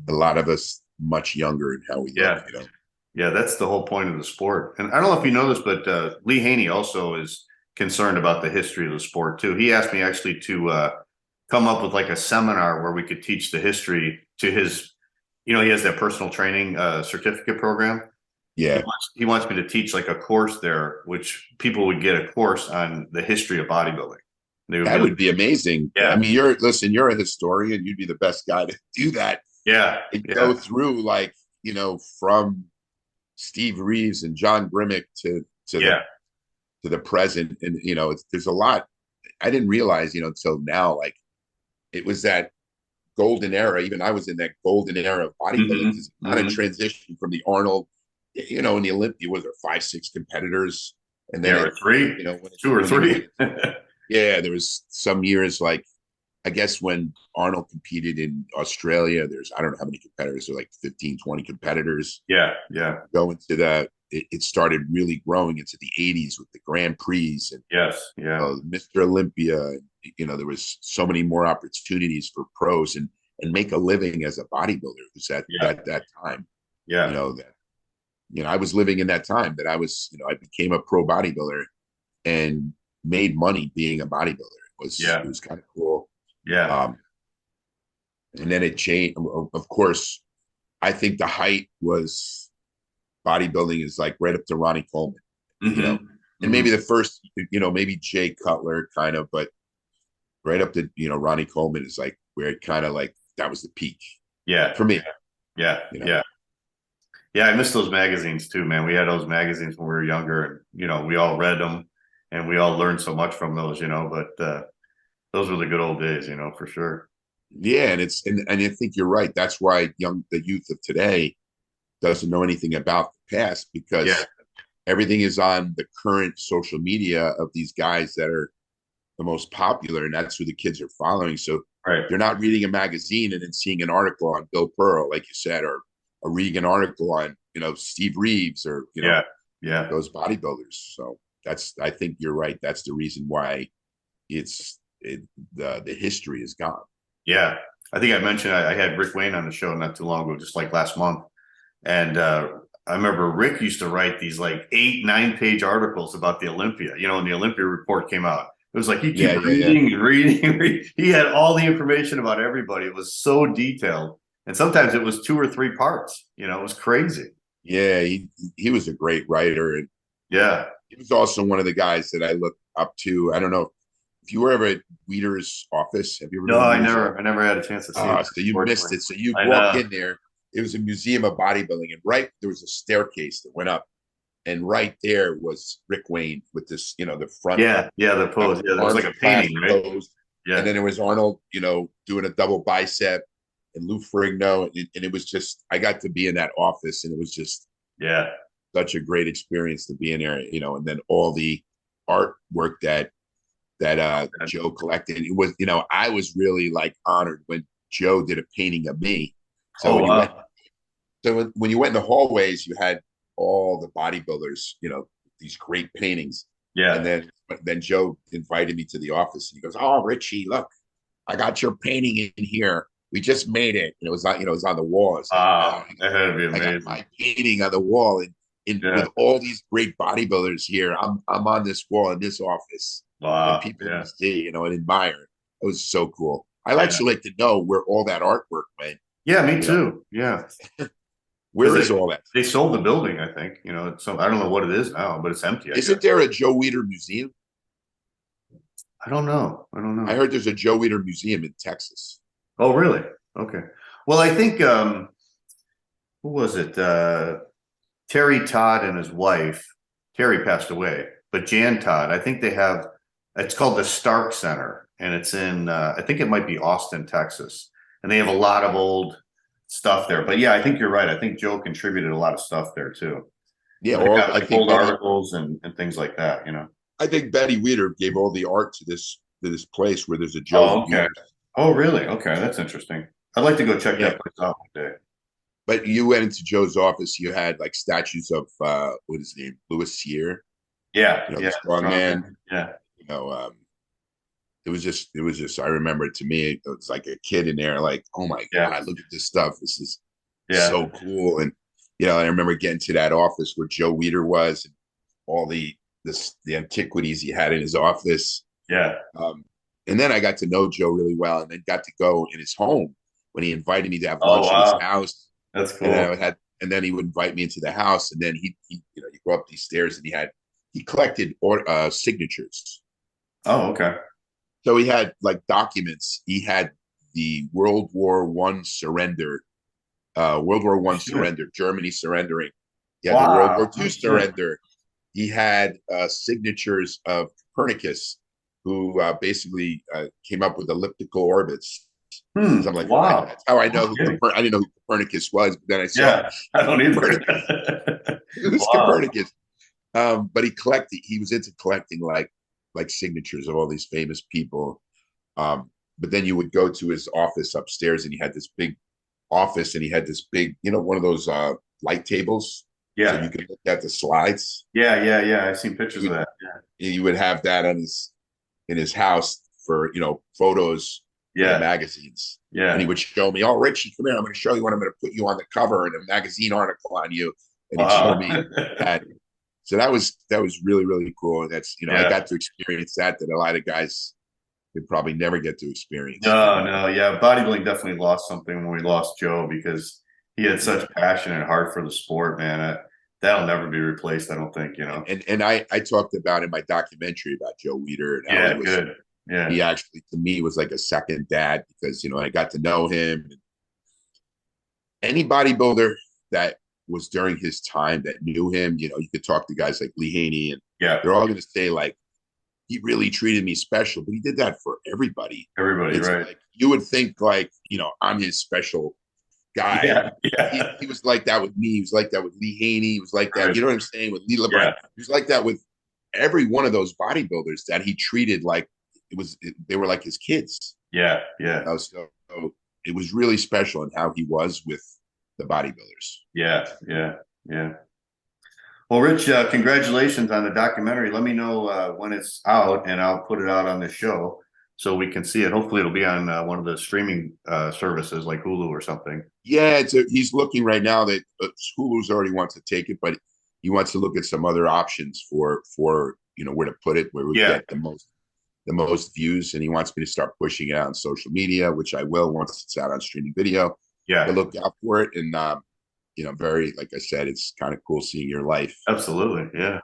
a lot of us much younger in how we look, Yeah, that's the whole point of the sport. And I don't know if you know this, but Lee Haney also is concerned about the history of the sport too. He asked me actually to come up with like a seminar where we could teach the history to his, he has that personal training certificate program. Yeah. He wants me to teach like a course there, which people would get a course on the history of bodybuilding. That would be amazing. Yeah. I mean, you're a historian. You'd be the best guy to do that. Yeah. And go through from Steve Reeves and John Grimmick to the present. And, there's a lot I didn't realize, until now, it was that golden era. Even I was in that golden era of bodybuilding. It's not a transition from the Arnold, in the Olympia, was there 5, 6 competitors? And then three, 2 or 3. Yeah, there was some years I guess when Arnold competed in Australia, there's, I don't know how many competitors, there 15, 20 competitors. Yeah. Going to it started really growing into the 80s with the Grand Prix and Mr. Olympia. There was so many more opportunities for pros and make a living as a bodybuilder. It was at that time. Yeah. I was living in that time that I was, I became a pro bodybuilder and made money being a bodybuilder. It was kind of cool. Yeah. And then it changed. Of course, I think the height was bodybuilding is right up to Ronnie Coleman, and maybe the first, maybe Jay Cutler kind of, but right up to, Ronnie Coleman is where it kind of that was the peak. Yeah. For me. Yeah. Yeah. I miss those magazines too, man. We had those magazines when we were younger and, we all read them and we all learned so much from those, but those were the good old days, for sure. Yeah. And I think you're right. That's why the youth of today doesn't know anything about the past, because everything is on the current social media of these guys that are the most popular, and that's who the kids are following. So they're not reading a magazine and then seeing an article on Bill Pearl, like you said, or reading an article on, Steve Reeves or, those bodybuilders. So I think you're right. That's the reason why the history is gone. Yeah. I think I mentioned I had Rick Wayne on the show not too long ago, just last month. And I remember Rick used to write these 8-9 page articles about the Olympia, when the Olympia report came out. It was he kept reading and reading. He had all the information about everybody. It was so detailed. And sometimes it was 2 or 3 parts. You know, it was crazy. Yeah, he was a great writer, and Yeah. he was also one of the guys that I looked up to. I don't know if you were ever at Weider's office. Have you ever No, been to I Weider's never, office? I never had a chance to see it. So you missed it. So you I walk know. in there. It was a museum of bodybuilding, and right there was a staircase that went up, and right there was Rick Wayne with this, the front. Yeah, the pose. Yeah, it was like a painting, right? Pose. Yeah. And then there was Arnold, doing a double bicep, and Lou Ferrigno, and it was just, I got to be in that office, and it was just such a great experience to be in there, and then all the artwork that Joe collected. It was, I was really like honored when Joe did a painting of me. So when you went in the hallways, you had all the bodybuilders, these great paintings. Yeah. And then Joe invited me to the office, and he goes, "Oh, Richie, look, I got your painting in here. We just made it." And it was it was on the wall. That had to be I amazing. got my painting on the wall, and with all these great bodybuilders here, I'm on this wall in this office. Wow. And people can see, and admire. It was so cool. I actually like to know where all that artwork went. Yeah, me too. Yeah. Where is all that? They sold the building, I think. I don't know what it is now, but it's empty. Isn't there a Joe Weider museum? I don't know. I heard there's a Joe Weider museum in Texas. Oh, really? Okay. Well, I think who was it? Terry Todd and his wife. Terry passed away, but Jan Todd. I think they have. It's called the Stark Center, and it's in. I think it might be Austin, Texas, and they have a lot of old stuff there. But yeah, I think you're right. I think Joe contributed a lot of stuff there too. Yeah, I think old articles and things like that. I think Betty Weider gave all the art to this place where there's a Joe. Oh, okay. Oh, really? Okay, that's interesting. I'd like to go check that place out one day. But you went into Joe's office. You had like statues of what is his name, Louis Cyr. Yeah, the strong man. Yeah. It was just. I remember it to me. It was like a kid in there, like, oh my god, look at this stuff. This is so cool. And I remember getting to that office where Joe Weider was, and all the antiquities he had in his office. Yeah. And then I got to know Joe really well, and then got to go in his home when he invited me to have lunch at his house. That's cool. And then he would invite me into the house, and then he you go up these stairs, and he collected signatures. Oh, okay. So he had like documents. He had the World War I surrender, Germany surrendering. He had the World War II surrender. He had signatures of Copernicus, who basically came up with elliptical orbits. So I'm like, wow, that's how I know I didn't know who Copernicus was, but then I saw I don't either. It was Copernicus. But he was into collecting like signatures of all these famous people. But then you would go to his office upstairs, and he had this big office, and he had this big, one of those light tables. Yeah. So you could look at the slides. Yeah. I've seen pictures of that. Yeah. You would have that in his house for, photos. Yeah. Magazines. Yeah. And he would show me, "Oh, Richie, come here. I'm going to show you what I'm going to put you on the cover and a magazine article on you." And he'd show me that. So that was really, really cool. And that's, I got to experience that a lot of guys would probably never get to experience. No. Yeah. Bodybuilding definitely lost something when we lost Joe, because he had such passion and heart for the sport, man. That'll never be replaced, I don't think, And I talked about in my documentary about Joe Weider. And how good. Yeah. He actually, to me, was like a second dad, because, I got to know him. Any bodybuilder that was during his time that knew him, you could talk to guys like Lee Haney, and they're all going to say, like, he really treated me special, but he did that for everybody. It's right. Like, you would think, like, I'm his special guy. Yeah. He was like that with me. He was like that with Lee Haney. He was like that, you know what I'm saying, with Lee LeBron. Yeah. He was like that with every one of those bodybuilders that he treated like they were like his kids. Yeah. So it was really special in how he was with the bodybuilders. Yeah. Well, Rich, congratulations on the documentary. Let me know when it's out, and I'll put it out on the show so we can see it. Hopefully it'll be on one of the streaming services like Hulu or something. Yeah, he's looking right now that Hulu's already wants to take it, but he wants to look at some other options for where to put it, where we get the most views, and he wants me to start pushing it out on social media, which I will once it's out on streaming video. Yeah, look out for it. And very, like I said, it's kind of cool seeing your life. absolutely. Yeah.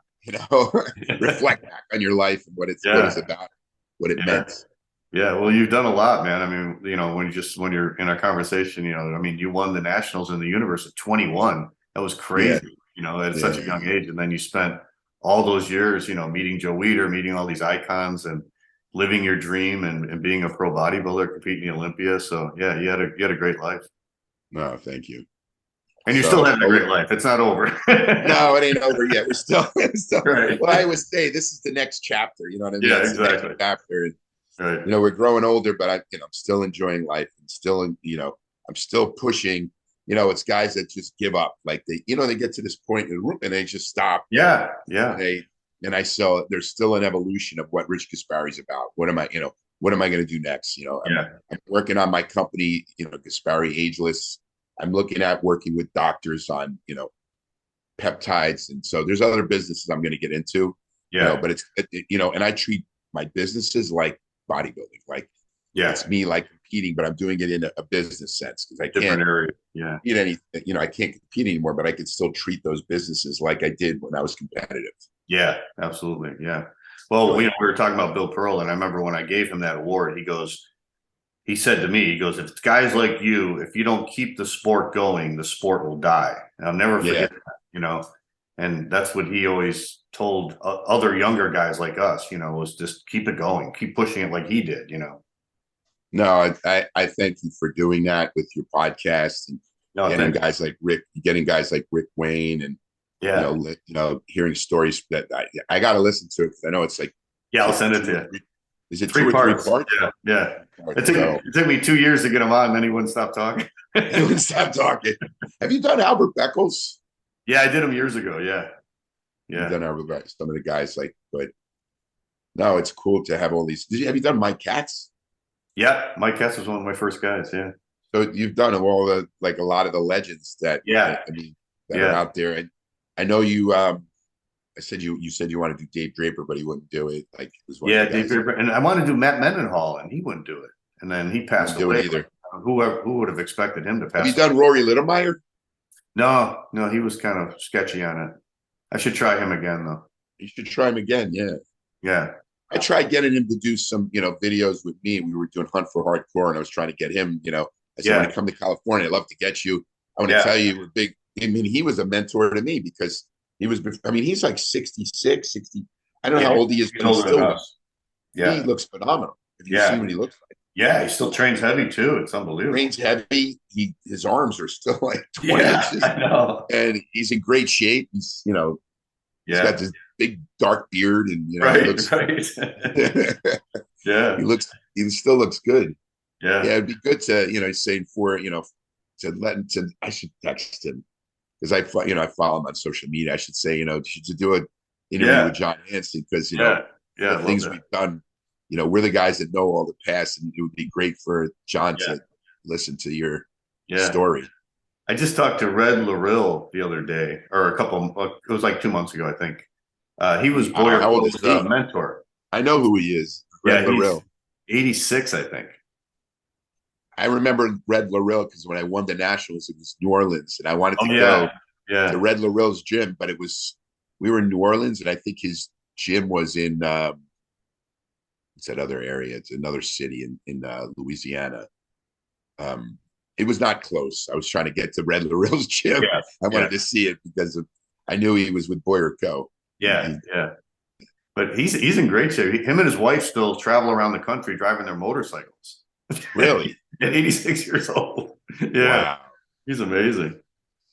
Reflect back on your life and what it's about, what it Yeah. meant. Yeah, well, you've done a lot, man. I mean, when you're in our conversation, I mean, you won the nationals in the universe at 21. That was crazy, at such a young age. And then you spent all those years, meeting Joe Weider, meeting all these icons, and living your dream, and being a pro bodybuilder, competing in Olympia. So yeah, you had a great life. No, thank you. And you're still having a great life. It's not over. No, it ain't over yet. We're still right. Well, I always say this is the next chapter. You know what I mean? Yeah, That's exactly. The next chapter. Right. We're growing older, but I'm still enjoying life, and still, I'm still pushing. It's guys that just give up. Like they get to this point in the room and they just stop. Yeah. Yeah. There's still an evolution of what Rich Gaspari's about. What am I going to do next? I'm working on my company, Gaspari Ageless. I'm looking at working with doctors on, peptides. And so there's other businesses I'm going to get into, but it's, and I treat my businesses like bodybuilding. Like, it's me like competing, but I'm doing it in a business sense because I can't compete anything, I can't compete anymore, but I can still treat those businesses like I did when I was competitive. Yeah, absolutely. Yeah. Well, we were talking about Bill Pearl, and I remember when I gave him that award, he said to me, if it's guys like you, if you don't keep the sport going, the sport will die. And I'll never forget that, and that's what he always told other younger guys like us, was just keep it going, keep pushing it like he did, No, I thank you for doing that with your podcast and getting guys like Rick Wayne and hearing stories that I got to listen to it because I know it's like I'll send it to you. Is it 3 parts? 3 parts? Yeah. It took me 2 years to get him on, and then he wouldn't stop talking. He wouldn't stop talking. Have you done Albert Beckles? Yeah, I did him years ago. Yeah. You've done Albert Beckles. Some of the guys but no, it's cool to have all these. Have you done Mike Katz? Yeah, Mike Katz was one of my first guys. Yeah. So you've done all a lot of the legends that are out there, and I know you. I said you said you wanted to do Dave Draper, but he wouldn't do it. Like, Dave Draper, and I wanted to do Matt Mendenhall, and he wouldn't do it. And then he passed away. Either. Who would have expected him to pass? Have you done Rory Littlemeyer? No, he was kind of sketchy on it. I should try him again, though. You should try him again. Yeah. Yeah. I tried getting him to do some, videos with me. We were doing Hunt for Hardcore, and I was trying to get him. I said, when I come to California, I'd love to get you. I want to tell you, we're big. I mean, he was a mentor to me because he was. I mean, he's like 66, 60. I don't know how old he is, but he looks phenomenal. Have you seen what he looks like? Yeah, he still trains heavy too. It's unbelievable. Trains heavy. His arms are still like 20 inches. I know. And he's in great shape. He's he's got this big dark beard, and he still looks good. Yeah, it'd be good to saying I should text him because I follow him on social media. I should say to do an interview with John Hansen because the things we've done. We're the guys that know all the past, and it would be great for John to listen to your story. I just talked to Red Larill the other day, or it was like 2 months ago, I think. He was Boyer Cole's mentor. I know who he is. Red Larill. 86, I think. I remember Red Larill because when I won the Nationals, it was New Orleans, and I wanted to go to Red Larill's gym, but we were in New Orleans, and I think his gym was in it's that other area. It's another city in Louisiana. It was not close. I was trying to get to Red Larill's gym. I wanted to see it because I knew he was with Boyer Co. Yeah. But he's in great shape. Him and his wife still travel around the country driving their motorcycles. Really? At 86 years old. Yeah. Wow. He's amazing.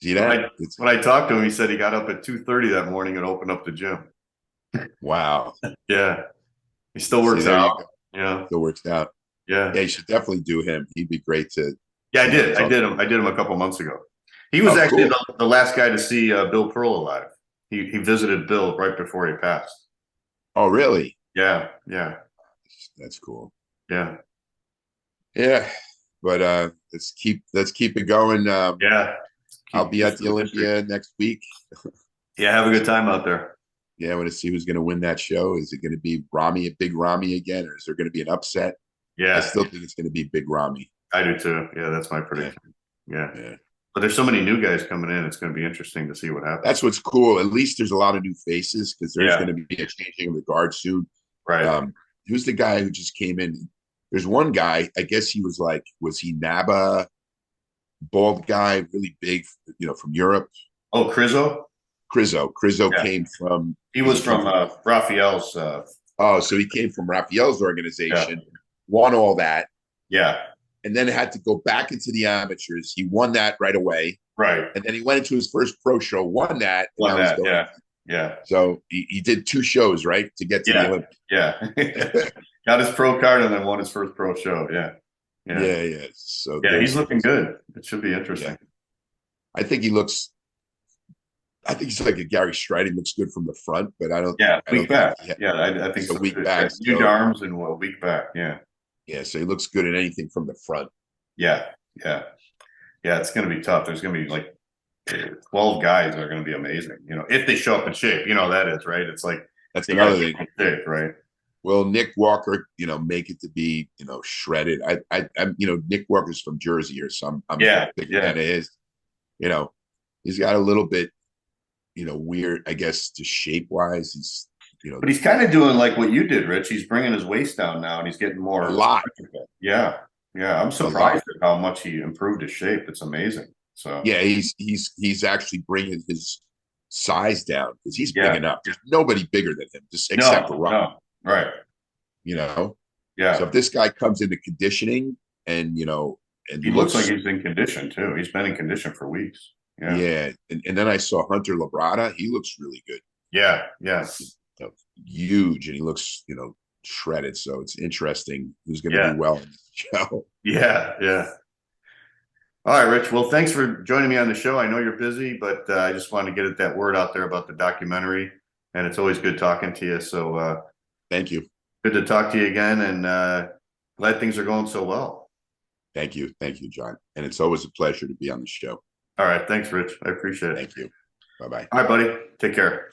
See that? When I talked to him, he said he got up at 2:30 that morning and opened up the gym. Wow. Yeah. He still works out. Yeah. Still works out. Yeah. Yeah, you should definitely do him. He'd be great to. Yeah, I did. I did him a couple months ago. He was actually the last guy to see Bill Pearl alive. He visited Bill right before he passed. Oh, really? Yeah. That's cool. Yeah. Yeah. But let's keep it going. I'll be at the Olympia next week. Yeah, have a good time out there. Yeah, I want to see who's going to win that show. Is it going to be Big Ramy again, or is there going to be an upset? Yeah. I still think it's going to be Big Ramy. I do too. Yeah, that's my prediction. Yeah. Yeah. But there's so many new guys coming in. It's going to be interesting to see what happens. That's what's cool. At least there's a lot of new faces because there's Yeah. going to be a changing of the guard soon. Right. Who's the guy who just came in? There's one guy, I guess he was like, was he Naba? Bald guy, really big, from Europe. Oh, Crizzo? Crizzo Yeah. came from. He was from Raphael's. So he came from Raphael's organization, won all that, Yeah. and then had to go back into the amateurs. He won that right away. Right. And then he went into his first pro show, won that. and Won now he's that. going- Yeah. Yeah. So he did 2 shows, right, to get to the Olympics. Yeah. Got his pro card and then won his first pro show. Yeah. Yeah. So Yeah, he's looking good. It should be interesting. Yeah. I think he's like a Gary Stride. He looks good from the front, but I don't. Yeah, I don't weak back. think- Yeah, I think So so. weak too. back, Huge so- arms and a weak back. Yeah. Yeah, so he looks good at anything from the front. Yeah. It's going to be tough. There's going to be like 12 guys that are going to be amazing. If they show up in shape, that is right. It's like That's they gotta another keep thing. in shape, right? Will Nick Walker, make it to be, shredded? I'm Nick Walker's from Jersey or some. I'm Yeah, a big yeah. fan of his. He's got a little bit, weird, I guess, just shape wise. He's, But he's kind of doing like what you did, Rich. He's bringing his waist down now, and he's getting more. A lot. Yeah. I'm surprised at how much he improved his shape. It's amazing. So yeah, he's actually bringing his size down because he's Yeah. big enough. There's nobody bigger than him, just except for Rock. no, right. Yeah. Yeah. So if this guy comes into conditioning and and He looks like he's in condition too. He's been in condition for weeks. Yeah. and then I saw Hunter Labrada. He looks really good. Yeah. Huge, and he looks shredded. So it's interesting who's going to do well in the show. Yeah. All right, Rich. Well, thanks for joining me on the show. I know you're busy, but I just wanted to get that word out there about the documentary, and it's always good talking to you. So Thank you. good to talk to you again, and glad things are going so well. Thank you, John. And it's always a pleasure to be on the show. All right. Thanks, Rich. I appreciate it. Thank you. Bye-bye. All right, buddy. Take care.